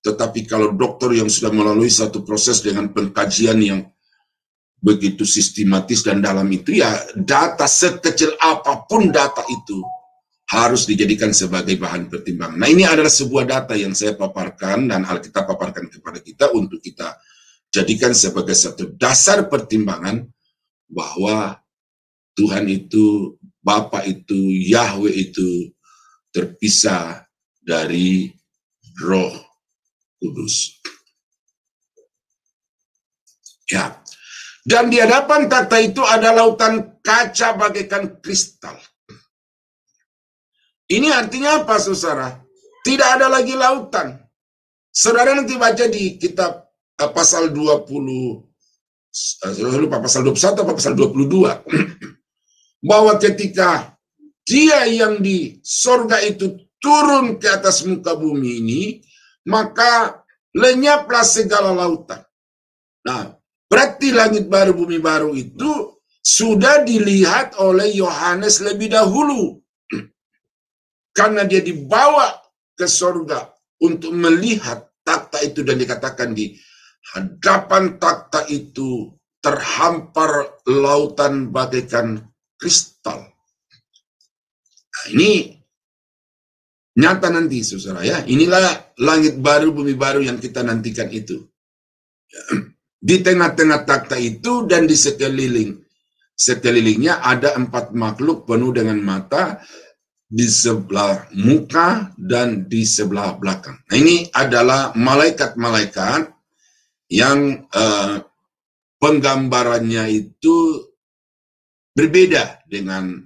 Tetapi kalau dokter yang sudah melalui satu proses dengan pengkajian yang begitu sistematis dan dalam itu, ya data sekecil apapun data itu harus dijadikan sebagai bahan pertimbangan. Nah, ini adalah sebuah data yang saya paparkan dan Alkitab paparkan kepada kita untuk kita jadikan sebagai satu dasar pertimbangan bahwa Tuhan itu, Bapa itu, Yahweh itu terpisah dari Roh Kudus. Ya. Dan di hadapan takhta itu ada lautan kaca bagaikan kristal. Ini artinya apa, saudara? Tidak ada lagi lautan. Saudara nanti baca di kitab pasal 20, saya lupa pasal 21 atau pasal 22. Bahwa ketika dia yang di sorga itu turun ke atas muka bumi ini, maka lenyaplah segala lautan. Nah, berarti langit baru, bumi baru itu sudah dilihat oleh Yohanes lebih dahulu. Karena dia dibawa ke sorga untuk melihat takhta itu, dan dikatakan di hadapan takhta itu terhampar lautan bagaikan kristal. Nah, ini nyata nanti, saudara ya. Inilah langit baru, bumi baru yang kita nantikan itu. Di tengah-tengah takhta itu dan di sekelilingnya ada 4 makhluk penuh dengan mata di sebelah muka dan di sebelah belakang. Nah, ini adalah malaikat-malaikat yang penggambarannya itu berbeda dengan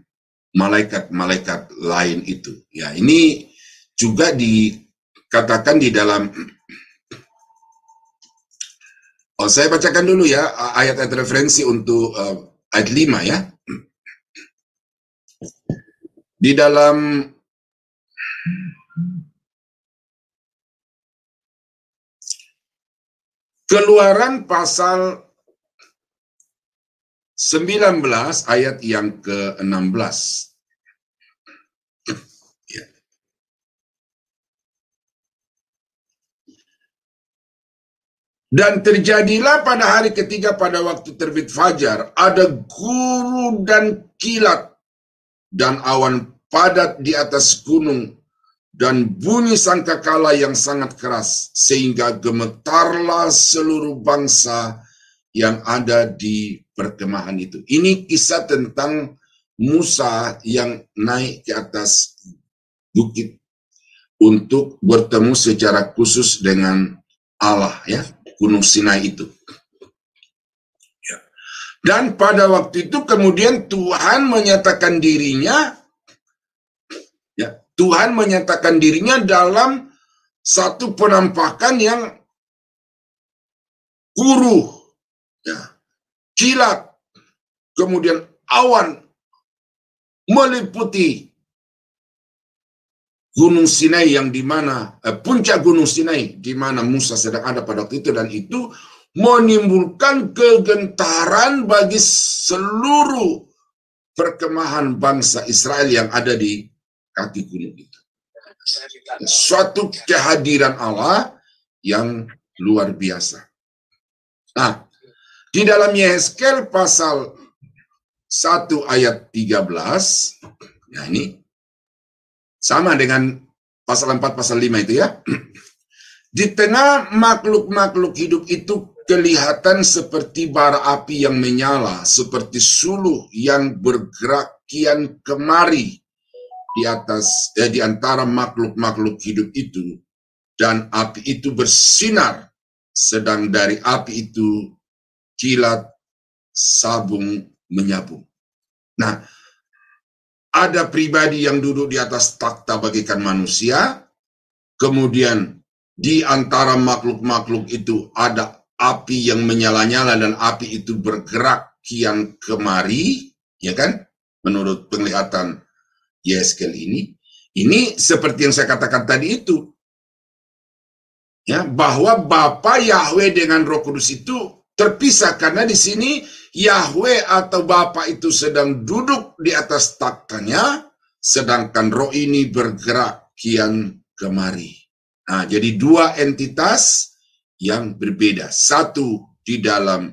malaikat-malaikat lain itu. Ya, ini juga dikatakan di dalam, saya bacakan dulu ya ayat-ayat referensi untuk ayat 5 ya. Di dalam Keluaran pasal 19 ayat yang ke-16. Ya. Dan terjadilah pada hari ketiga pada waktu terbit fajar, ada guru dan kilat dan awan padat di atas gunung, dan bunyi sangkakala yang sangat keras, sehingga gemetarlah seluruh bangsa yang ada di perkemahan itu. Ini kisah tentang Musa yang naik ke atas bukit untuk bertemu secara khusus dengan Allah ya, Gunung Sinai itu. Ya. Dan pada waktu itu kemudian Tuhan menyatakan dirinya, ya, Tuhan menyatakan dirinya dalam satu penampakan yang kuruh, ya, kilat, kemudian awan meliputi Gunung Sinai yang dimana puncak Gunung Sinai di mana Musa sedang ada pada waktu itu, dan itu menimbulkan kegentaran bagi seluruh perkemahan bangsa Israel yang ada di kaki gunung itu. Suatu kehadiran Allah yang luar biasa. Nah, di dalam Yehezkel pasal 1 ayat 13, ya ini sama dengan pasal 4 pasal 5 itu ya. Di tengah makhluk-makhluk hidup itu kelihatan seperti bara api yang menyala, seperti suluh yang bergerak kian kemari di atas di antara makhluk-makhluk hidup itu, dan api itu bersinar, sedang dari api itu kilat sabung menyabung. Nah, ada pribadi yang duduk di atas takhta bagaikan manusia, kemudian di antara makhluk-makhluk itu ada api yang menyala-nyala dan api itu bergerak kian kemari, ya kan? Menurut penglihatan Yehezkel ini seperti yang saya katakan tadi itu, ya, bahwa Bapa Yahweh dengan Roh Kudus itu terpisah, karena di sini Yahweh atau Bapa itu sedang duduk di atas takhtanya, sedangkan Roh ini bergerak kian kemari. Nah, jadi dua entitas yang berbeda. Satu di dalam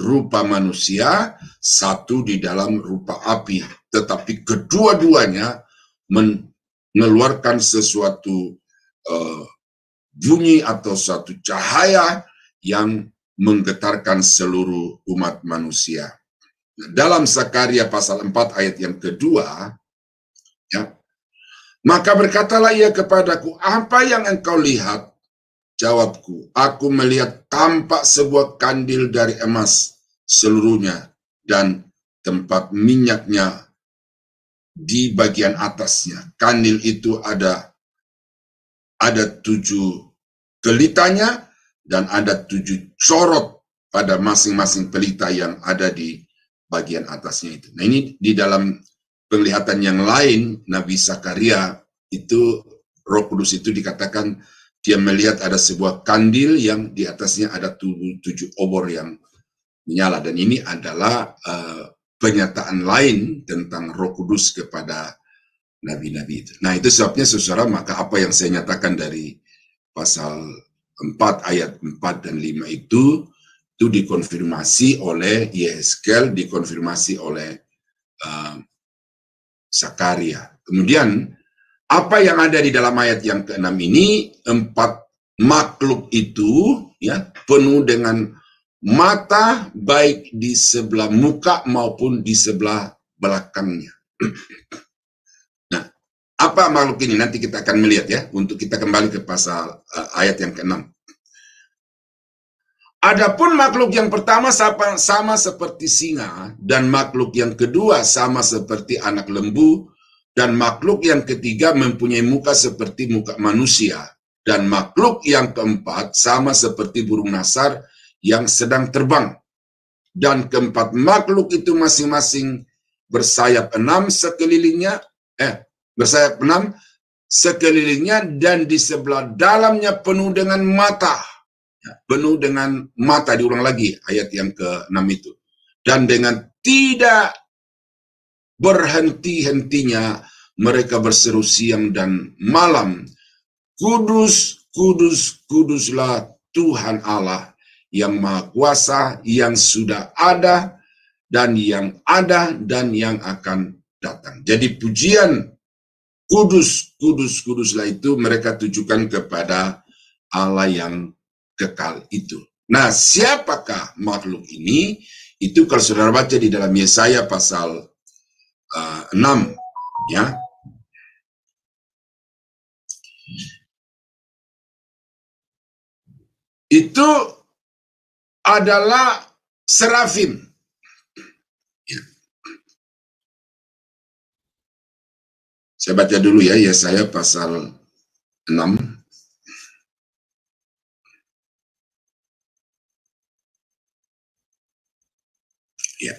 rupa manusia, satu di dalam rupa api. Tetapi kedua-duanya mengeluarkan sesuatu bunyi atau suatu cahaya yang menggetarkan seluruh umat manusia. Dalam Zakaria pasal 4 ayat yang kedua, ya, maka berkatalah ia kepadaku, apa yang engkau lihat? Jawabku, aku melihat tampak sebuah kandil dari emas seluruhnya, dan tempat minyaknya di bagian atasnya. Kandil itu ada 7 kelitanya, dan ada 7 sorot pada masing-masing pelita yang ada di bagian atasnya itu. Nah, ini di dalam penglihatan yang lain, Nabi Zakaria itu, Roh Kudus itu dikatakan dia melihat ada sebuah kandil yang di atasnya ada 7 obor yang menyala, dan ini adalah penyataan lain tentang Roh Kudus kepada nabi-nabi itu. Nah, itu sebabnya saudara, maka apa yang saya nyatakan dari pasal 4 ayat 4 dan 5 itu dikonfirmasi oleh Yehezkel, dikonfirmasi oleh Zakaria. Kemudian apa yang ada di dalam ayat yang ke-6 ini, 4 makhluk itu, ya, penuh dengan mata baik di sebelah muka maupun di sebelah belakangnya. Nah, apa makhluk ini? Nanti kita akan melihat ya, untuk kita kembali ke pasal ayat yang ke-6. Adapun makhluk yang pertama sama seperti singa, dan makhluk yang kedua sama seperti anak lembu, dan makhluk yang ketiga mempunyai muka seperti muka manusia, dan makhluk yang keempat sama seperti burung nasar yang sedang terbang. Dan keempat makhluk itu masing-masing bersayap 6 sekelilingnya, bersayap 6 sekelilingnya, dan di sebelah dalamnya penuh dengan mata. Penuh dengan mata, diulang lagi ayat yang ke-6 itu. Dan dengan tidak berhenti-hentinya mereka berseru siang dan malam, Kudus, kudus, kuduslah Tuhan Allah yang Maha Kuasa, yang sudah ada dan yang ada dan yang akan datang. Jadi pujian kudus, kudus, kuduslah itu mereka tujukan kepada Allah yang kekal itu. Nah, siapakah makhluk ini? Itu kalau saudara baca di dalam Yesaya pasal 6, ya. Itu adalah serafim. Saya baca dulu ya, Yesaya pasal 6. Ya.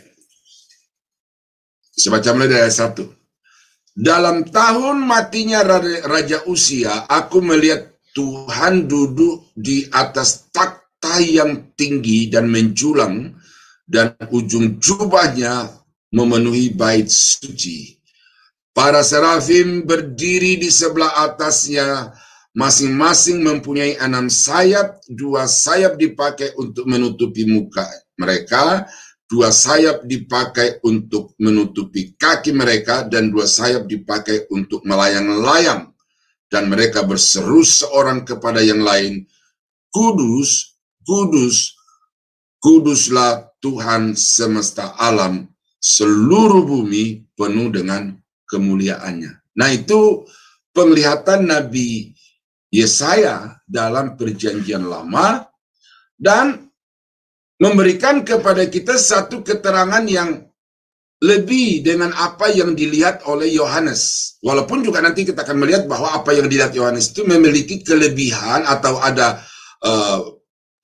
Saya baca mulai dari ayat 1. Dalam tahun matinya Raja Uzia, aku melihat Tuhan duduk di atas takhta yang tinggi dan menjulang, dan ujung jubahnya memenuhi bait suci. Para serafim berdiri di sebelah atasnya, masing-masing mempunyai 6 sayap, 2 sayap dipakai untuk menutupi muka mereka, 2 sayap dipakai untuk menutupi kaki mereka, dan 2 sayap dipakai untuk melayang-layang. Dan mereka berseru seorang kepada yang lain, Kudus, Kudus, Kuduslah Tuhan semesta alam, seluruh bumi penuh dengan kemuliaannya. Nah, itu penglihatan Nabi Yesaya dalam Perjanjian Lama, dan memberikan kepada kita satu keterangan yang lebih dengan apa yang dilihat oleh Yohanes. Walaupun juga nanti kita akan melihat bahwa apa yang dilihat Yohanes itu memiliki kelebihan atau ada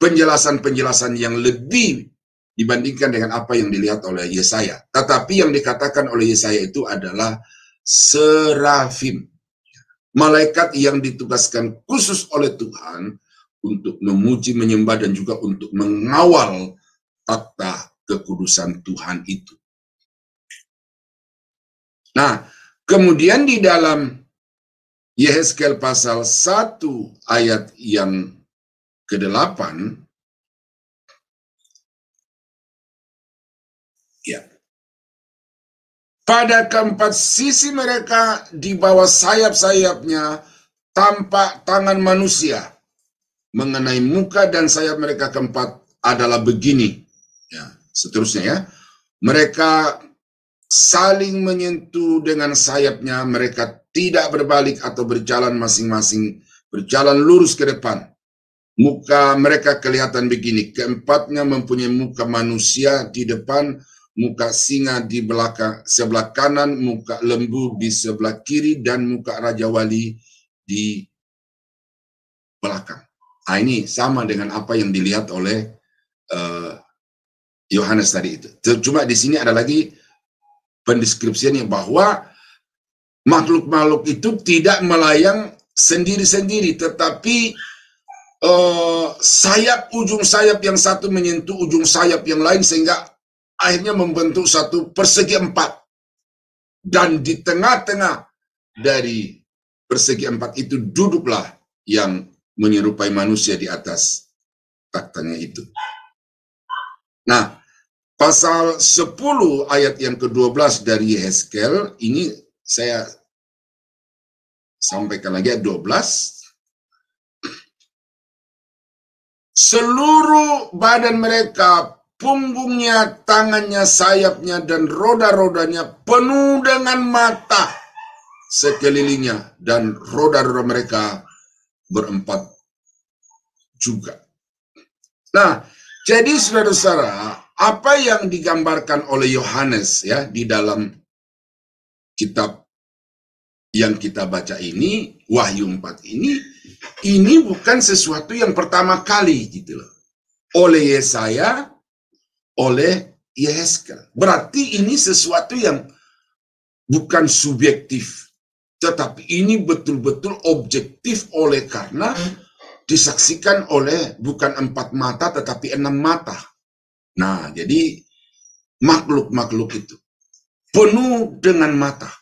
penjelasan-penjelasan yang lebih dibandingkan dengan apa yang dilihat oleh Yesaya. Tetapi yang dikatakan oleh Yesaya itu adalah serafim, malaikat yang ditugaskan khusus oleh Tuhan untuk memuji, menyembah, dan juga untuk mengawal takhta kekudusan Tuhan itu. Nah, kemudian di dalam Yehezkel pasal 1 ayat yang ke-8, ya, pada keempat sisi mereka di bawah sayap-sayapnya tampak tangan manusia. Mengenai muka dan sayap mereka keempat adalah begini. Ya, seterusnya ya. Mereka saling menyentuh dengan sayapnya, mereka tidak berbalik atau berjalan masing-masing, berjalan lurus ke depan. Muka mereka kelihatan begini, keempatnya mempunyai muka manusia di depan, muka singa di belakang sebelah kanan, muka lembu di sebelah kiri, dan muka Raja Wali di belakang. Nah, ini sama dengan apa yang dilihat oleh Yohanes tadi itu. Cuma di sini ada lagi pendeskripsiannya bahwa makhluk-makhluk itu tidak melayang sendiri-sendiri, tetapi sayap, ujung sayap yang satu menyentuh ujung sayap yang lain, sehingga akhirnya membentuk satu persegi 4. Dan di tengah-tengah dari persegi 4 itu duduklah yang menyerupai manusia di atas takhtanya itu. Nah, pasal 10 ayat yang ke-12 dari Yehezkel, ini saya sampaikan lagi ayat 12. Seluruh badan mereka, punggungnya, tangannya, sayapnya, dan roda-rodanya penuh dengan mata sekelilingnya, dan roda-roda mereka berempat juga. Nah, jadi saudara-saudara, apa yang digambarkan oleh Yohanes ya di dalam kitab yang kita baca ini, Wahyu 4 ini bukan sesuatu yang pertama kali gitu loh. Oleh Yesaya, oleh Yehezkel. Berarti ini sesuatu yang bukan subjektif, tetapi ini betul-betul objektif oleh karena disaksikan oleh bukan 4 mata tetapi 6 mata. Nah, jadi makhluk-makhluk itu penuh dengan mata.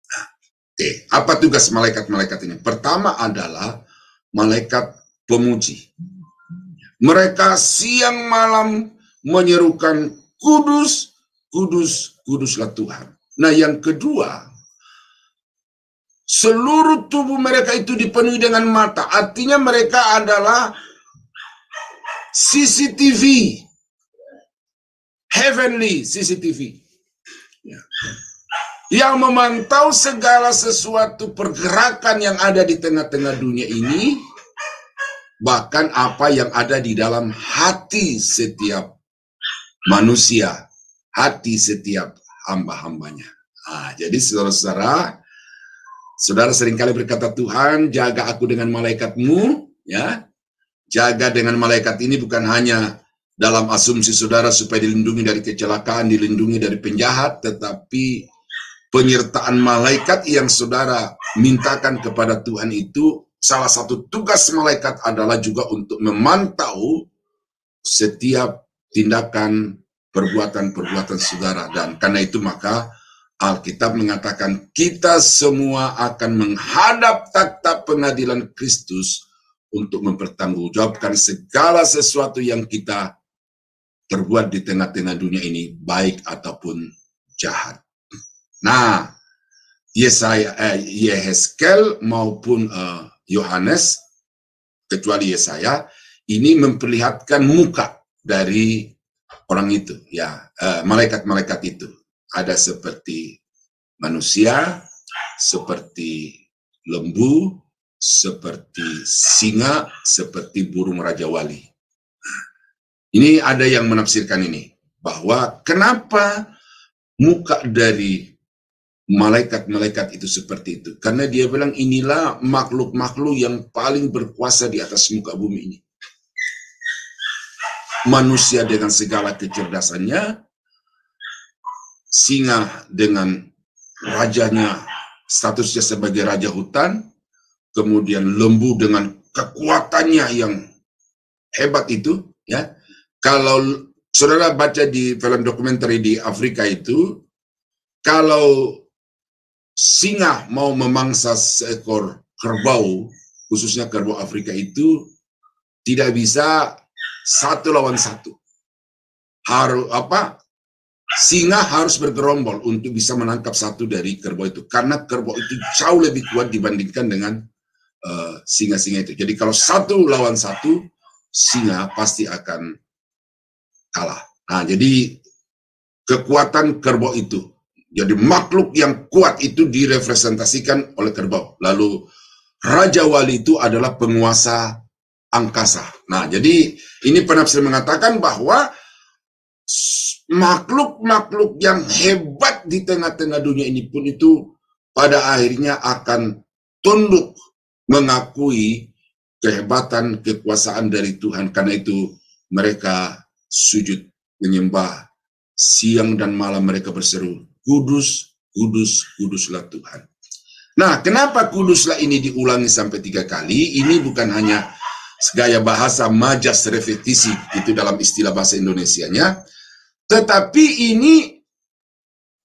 Nah, apa tugas malaikat-malaikat ini? Pertama adalah malaikat pemuji. Mereka siang malam menyerukan kudus, kudus, kuduslah Tuhan. Nah, yang kedua, seluruh tubuh mereka itu dipenuhi dengan mata. Artinya mereka adalah CCTV, heavenly CCTV, ya, yang memantau segala sesuatu pergerakan yang ada di tengah-tengah dunia ini, bahkan apa yang ada di dalam hati setiap manusia, hati setiap hamba-hambanya. Nah, jadi saudara-saudara, Saudara seringkali berkata, Tuhan jaga aku dengan malaikat-Mu, ya. Jaga dengan malaikat ini bukan hanya dalam asumsi saudara supaya dilindungi dari kecelakaan, dilindungi dari penjahat, tetapi penyertaan malaikat yang saudara mintakan kepada Tuhan itu, salah satu tugas malaikat adalah juga untuk memantau setiap tindakan perbuatan-perbuatan saudara. Dan karena itu maka Alkitab mengatakan kita semua akan menghadap takhta pengadilan Kristus untuk mempertanggungjawabkan segala sesuatu yang kita perbuat di tengah-tengah dunia ini, baik ataupun jahat. Nah, Yehezkel maupun Yohanes, kecuali Yesaya, ini memperlihatkan muka dari orang itu, ya, malaikat-malaikat itu. Ada seperti manusia, seperti lembu, seperti singa, seperti burung raja wali. Ini ada yang menafsirkan ini, bahwa kenapa muka dari malaikat-malaikat itu seperti itu. Karena dia bilang inilah makhluk-makhluk yang paling berkuasa di atas muka bumi ini. Manusia dengan segala kecerdasannya, singa dengan rajanya, statusnya sebagai raja hutan, kemudian lembu dengan kekuatannya yang hebat itu, ya. Kalau saudara baca di film dokumenter di Afrika itu, kalau singa mau memangsa seekor kerbau, khususnya kerbau Afrika itu, tidak bisa 1 lawan 1. Singa harus bergerombol untuk bisa menangkap satu dari kerbau itu, karena kerbau itu jauh lebih kuat dibandingkan dengan singa-singa itu. Jadi kalau 1 lawan 1, singa pasti akan kalah. Nah, jadi kekuatan kerbau itu, jadi makhluk yang kuat itu direpresentasikan oleh kerbau. Lalu Raja Wali itu adalah penguasa angkasa. Nah, jadi ini penafsir mengatakan bahwa makhluk-makhluk yang hebat di tengah-tengah dunia ini pun itu pada akhirnya akan tunduk mengakui kehebatan kekuasaan dari Tuhan. Karena itu mereka sujud menyembah, siang dan malam mereka berseru, Kudus, kudus, kuduslah Tuhan. Nah, kenapa kuduslah ini diulangi sampai 3 kali? Ini bukan hanya gaya bahasa majas repetisi, itu dalam istilah bahasa Indonesianya, tetapi ini,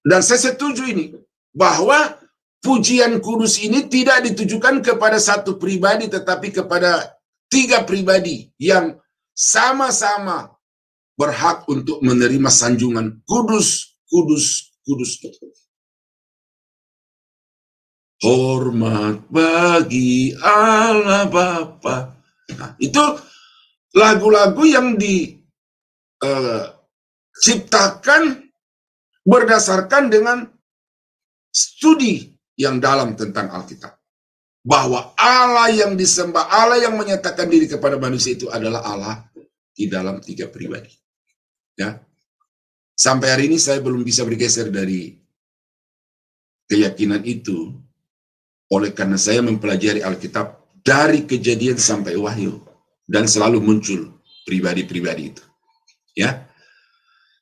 dan saya setuju ini, bahwa pujian kudus ini tidak ditujukan kepada satu pribadi, tetapi kepada 3 pribadi yang sama-sama berhak untuk menerima sanjungan kudus, kudus, kudus. Hormat bagi Allah Bapa. Nah, itu lagu-lagu yang diciptakan berdasarkan dengan studi yang dalam tentang Alkitab. Bahwa Allah yang disembah, Allah yang menyatakan diri kepada manusia itu adalah Allah di dalam 3 pribadi. Ya. Sampai hari ini saya belum bisa bergeser dari keyakinan itu, oleh karena saya mempelajari Alkitab dari Kejadian sampai Wahyu, dan selalu muncul pribadi-pribadi itu. Ya.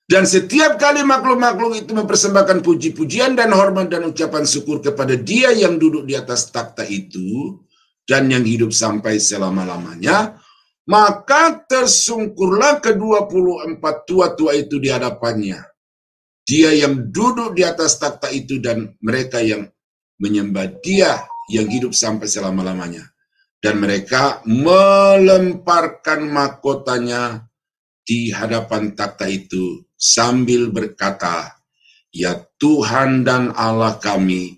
Dan setiap kali makhluk-makhluk itu mempersembahkan puji-pujian dan hormat dan ucapan syukur kepada Dia yang duduk di atas takhta itu dan yang hidup sampai selama-lamanya, maka tersungkurlah ke-24 tua-tua itu di hadapannya. Dia yang duduk di atas takhta itu dan mereka yang menyembah Dia yang hidup sampai selama-lamanya. Dan mereka melemparkan mahkotanya di hadapan takhta itu sambil berkata, Ya Tuhan dan Allah kami,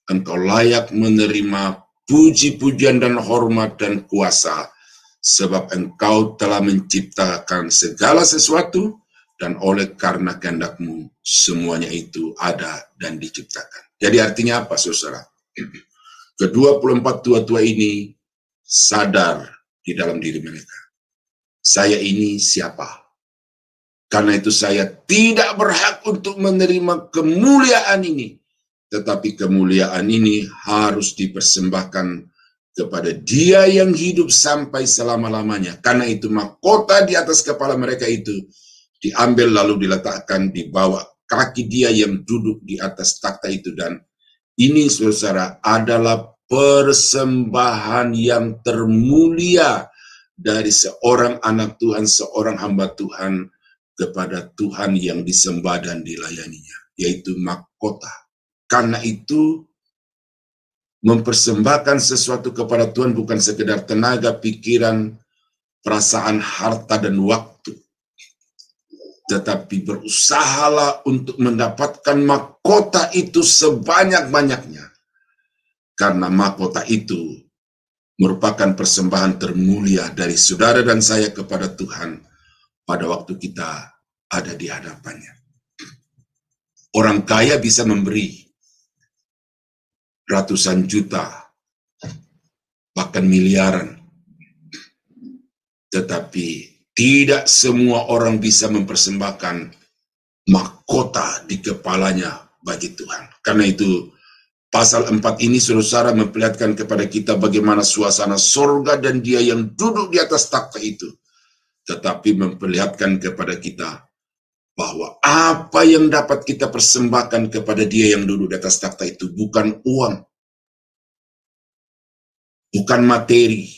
Engkau layak menerima puji-pujian dan hormat dan kuasa, sebab Engkau telah menciptakan segala sesuatu, dan oleh karena kehendak-Mu semuanya itu ada dan diciptakan. Jadi artinya apa, saudara? Ke-24 tua-tua ini sadar di dalam diri mereka. Saya ini siapa? Karena itu saya tidak berhak untuk menerima kemuliaan ini. tetapi kemuliaan ini harus dipersembahkan kepada Dia yang hidup sampai selama-lamanya. Karena itu mahkota di atas kepala mereka itu diambil lalu diletakkan di bawah kaki Dia yang duduk di atas takhta itu. Dan ini, saudara, adalah persembahan yang termulia dari seorang anak Tuhan, seorang hamba Tuhan kepada Tuhan yang disembah dan dilayaninya, yaitu mahkota. Karena itu mempersembahkan sesuatu kepada Tuhan bukan sekedar tenaga, pikiran, perasaan, harta, dan waktu. Tetapi berusahalah untuk mendapatkan mahkota itu sebanyak-banyaknya. Karena mahkota itu merupakan persembahan termulia dari saudara dan saya kepada Tuhan pada waktu kita ada di hadapannya. Orang kaya bisa memberi ratusan juta, bahkan miliaran. Tetapi tidak semua orang bisa mempersembahkan mahkota di kepalanya bagi Tuhan. Karena itu pasal 4 ini saudara memperlihatkan kepada kita bagaimana suasana sorga dan Dia yang duduk di atas takhta itu. Tetapi memperlihatkan kepada kita bahwa apa yang dapat kita persembahkan kepada Dia yang duduk di atas takhta itu bukan uang, bukan materi,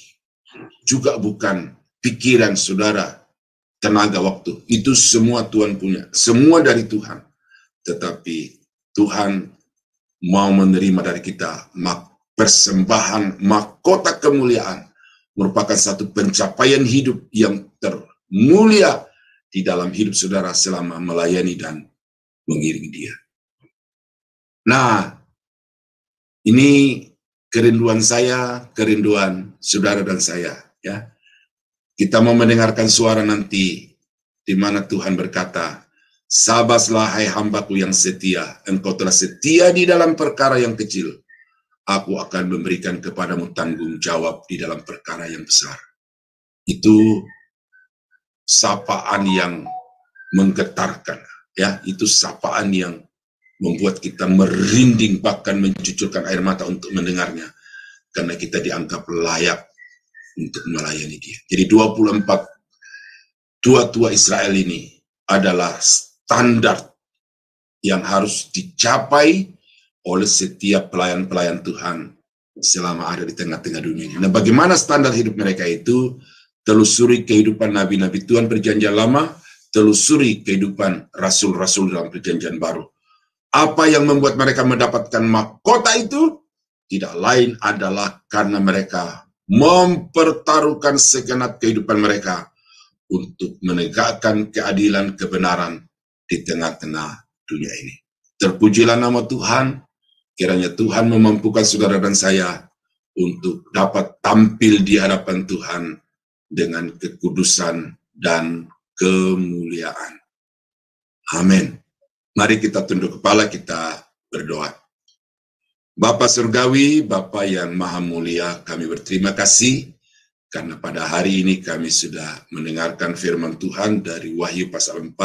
juga bukan pikiran saudara, tenaga, waktu. Itu semua Tuhan punya, semua dari Tuhan. Tetapi Tuhan mau menerima dari kita persembahan mahkota kemuliaan, merupakan satu pencapaian hidup yang termulia di dalam hidup saudara selama melayani dan mengiringi Dia. Nah, ini kerinduan saya, kerinduan saudara dan saya, ya. Kita mau mendengarkan suara nanti di mana Tuhan berkata, "Sabaslah hai hambaku yang setia, engkau telah setia di dalam perkara yang kecil, aku akan memberikan kepadamu tanggung jawab di dalam perkara yang besar." Itu sapaan yang menggetarkan, ya. Itu sapaan yang membuat kita merinding, bahkan mencucurkan air mata untuk mendengarnya, karena kita dianggap layak untuk melayani Dia. Jadi 24 tua-tua Israel ini adalah standar yang harus dicapai oleh setiap pelayan-pelayan Tuhan selama ada di tengah-tengah dunia ini. Nah, bagaimana standar hidup mereka itu? Telusuri kehidupan nabi-nabi Tuhan perjanjian lama, telusuri kehidupan rasul-rasul dalam perjanjian baru. Apa yang membuat mereka mendapatkan mahkota itu? Tidak lain adalah karena mereka mempertaruhkan segenap kehidupan mereka untuk menegakkan keadilan, kebenaran di tengah-tengah dunia ini. Terpujilah nama Tuhan, kiranya Tuhan memampukan saudara dan saya untuk dapat tampil di hadapan Tuhan dengan kekudusan dan kemuliaan. Amin. Mari kita tunduk kepala, kita berdoa. Bapa Surgawi, Bapa yang Maha Mulia, kami berterima kasih karena pada hari ini kami sudah mendengarkan firman Tuhan dari Wahyu pasal 4.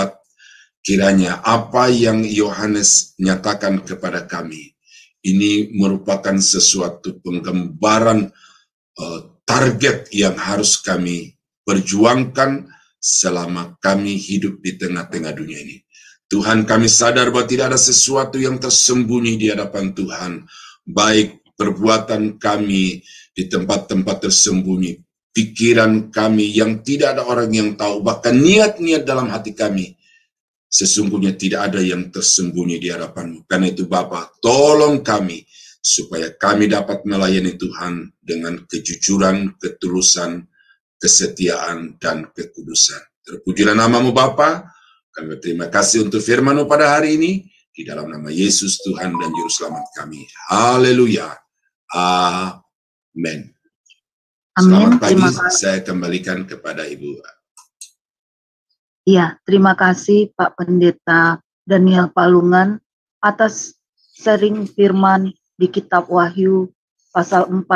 Kiranya apa yang Yohanes nyatakan kepada kami, ini merupakan sesuatu penggambaran target yang harus kami perjuangkan selama kami hidup di tengah-tengah dunia ini. Tuhan, kami sadar bahwa tidak ada sesuatu yang tersembunyi di hadapan Tuhan, baik perbuatan kami di tempat-tempat tersembunyi, pikiran kami yang tidak ada orang yang tahu, bahkan niat-niat dalam hati kami, sesungguhnya tidak ada yang tersembunyi di hadapan-Mu. Karena itu Bapa, tolong kami supaya kami dapat melayani Tuhan dengan kejujuran, ketulusan, kesetiaan, dan kekudusan. Terpujilah nama-Mu Bapa. Kami berterima kasih untuk firman-Mu pada hari ini, di dalam nama Yesus Tuhan dan Juru Selamat kami. Haleluya. Amin. Selamat pagi, saya kembalikan kepada Ibu. Ya, terima kasih Pak Pendeta Daniel Palungan atas sharing firman di kitab Wahyu pasal 4.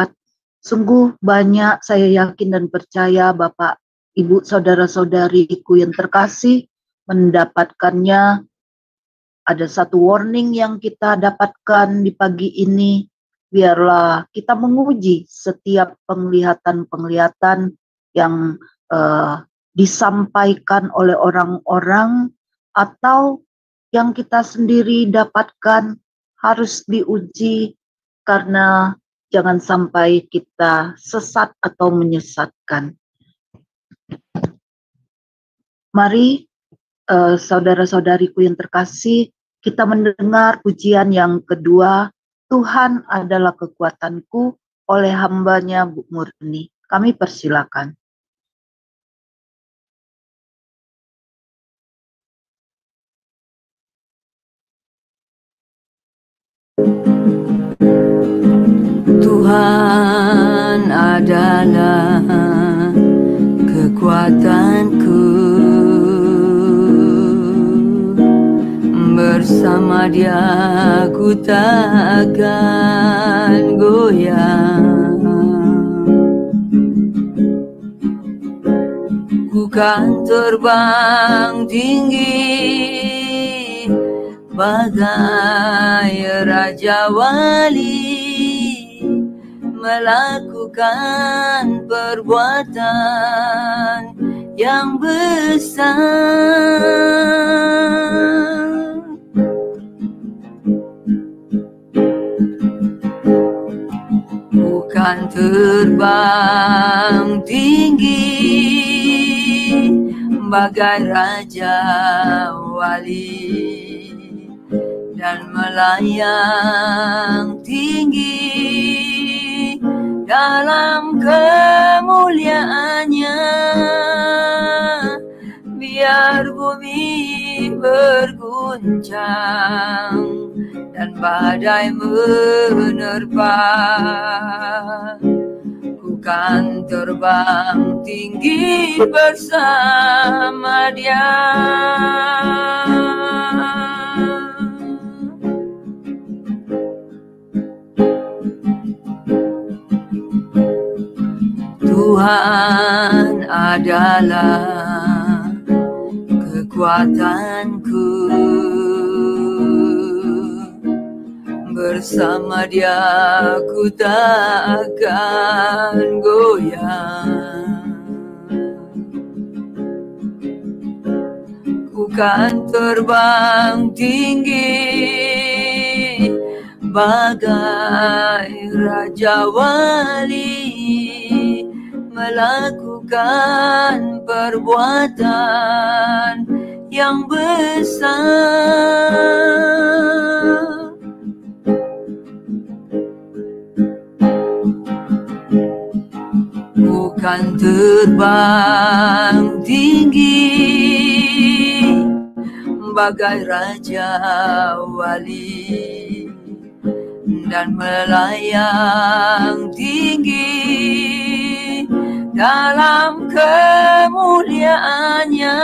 Sungguh banyak saya yakin dan percaya Bapak, Ibu, saudara-saudariku yang terkasih mendapatkannya ada satu warning yang kita dapatkan di pagi ini. Biarlah kita menguji setiap penglihatan-penglihatan yang disampaikan oleh orang-orang atau yang kita sendiri dapatkan, harus diuji, karena jangan sampai kita sesat atau menyesatkan. Mari saudara-saudariku yang terkasih, kita mendengar pujian yang kedua, Tuhan adalah kekuatanku, oleh hambanya Bu Murni. Kami persilakan. Tuhan adalah kekuatanku, bersama Dia ku takkan goyang. Ku kan terbang tinggi bagai Raja Wali, melakukan perbuatan yang besar. Bukan terbang tinggi bagai Raja Wali dan melayang tinggi dalam kemuliaannya, biar bumi berguncang dan badai menerpa. Ku kan terbang tinggi bersama Dia. Tuhan adalah kekuatanku, bersama Dia ku tak akan goyang. Ku kan terbang tinggi bagai Raja Wali, melakukan perbuatan yang besar. Bukan terbang tinggi bagai Raja Wali dan melayang tinggi dalam kemuliaannya,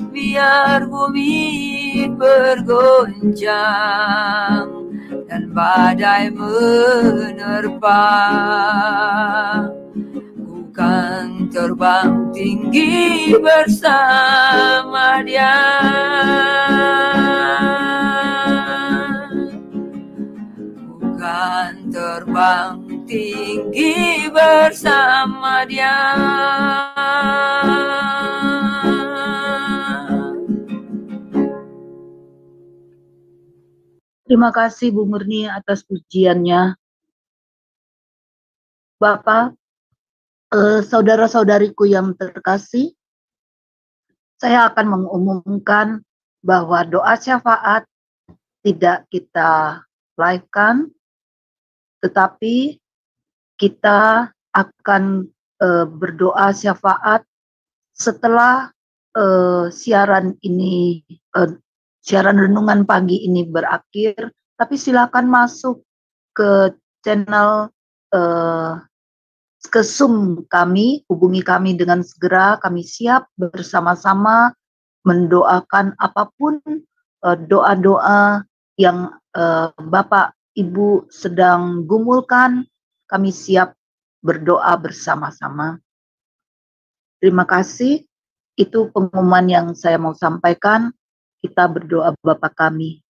biar bumi bergoncang dan badai menerpa. Ku kan terbang tinggi bersama Dia. Ku kan terbang tinggi bersama Dia. Terima kasih Bu Murni atas pujiannya. Bapak, saudara-saudariku yang terkasih, saya akan mengumumkan bahwa doa syafaat tidak kita live-kan, tetapi kita akan berdoa syafaat setelah siaran ini, siaran renungan pagi ini berakhir. Tapi silakan masuk ke channel, ke Zoom kami, hubungi kami dengan segera. Kami siap bersama-sama mendoakan apapun doa-doa yang Bapak Ibu sedang gumulkan. Kami siap berdoa bersama-sama. Terima kasih. Itu pengumuman yang saya mau sampaikan. kita berdoa Bapa kami.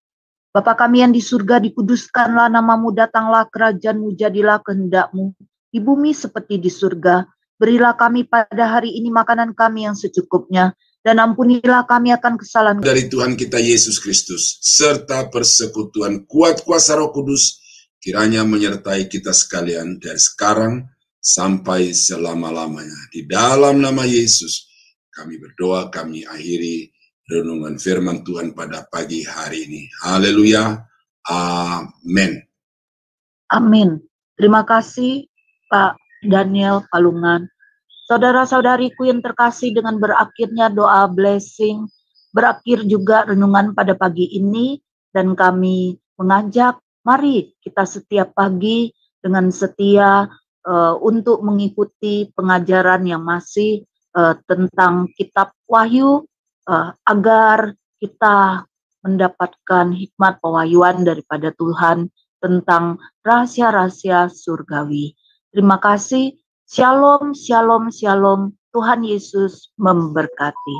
Bapa kami yang di surga, dikuduskanlah namamu, datanglah kerajaanmu, jadilah kehendak-mu di bumi seperti di surga. Berilah kami pada hari ini makanan kami yang secukupnya, dan ampunilah kami akan kesalahan dari Tuhan kita Yesus Kristus, serta persekutuan kuat kuasa Roh Kudus, kiranya menyertai kita sekalian dari sekarang sampai selama-lamanya. Di dalam nama Yesus, kami berdoa, kami akhiri renungan firman Tuhan pada pagi hari ini. Haleluya. Amin. Amin. Terima kasih Pak Daniel Palungan. Saudara-saudariku yang terkasih, dengan berakhirnya doa blessing, berakhir juga renungan pada pagi ini, dan kami mengajak, mari kita setiap pagi dengan setia untuk mengikuti pengajaran yang masih tentang kitab Wahyu, agar kita mendapatkan hikmat pewahyuan daripada Tuhan tentang rahasia-rahasia surgawi. Terima kasih. Shalom, shalom, shalom. Tuhan Yesus memberkati.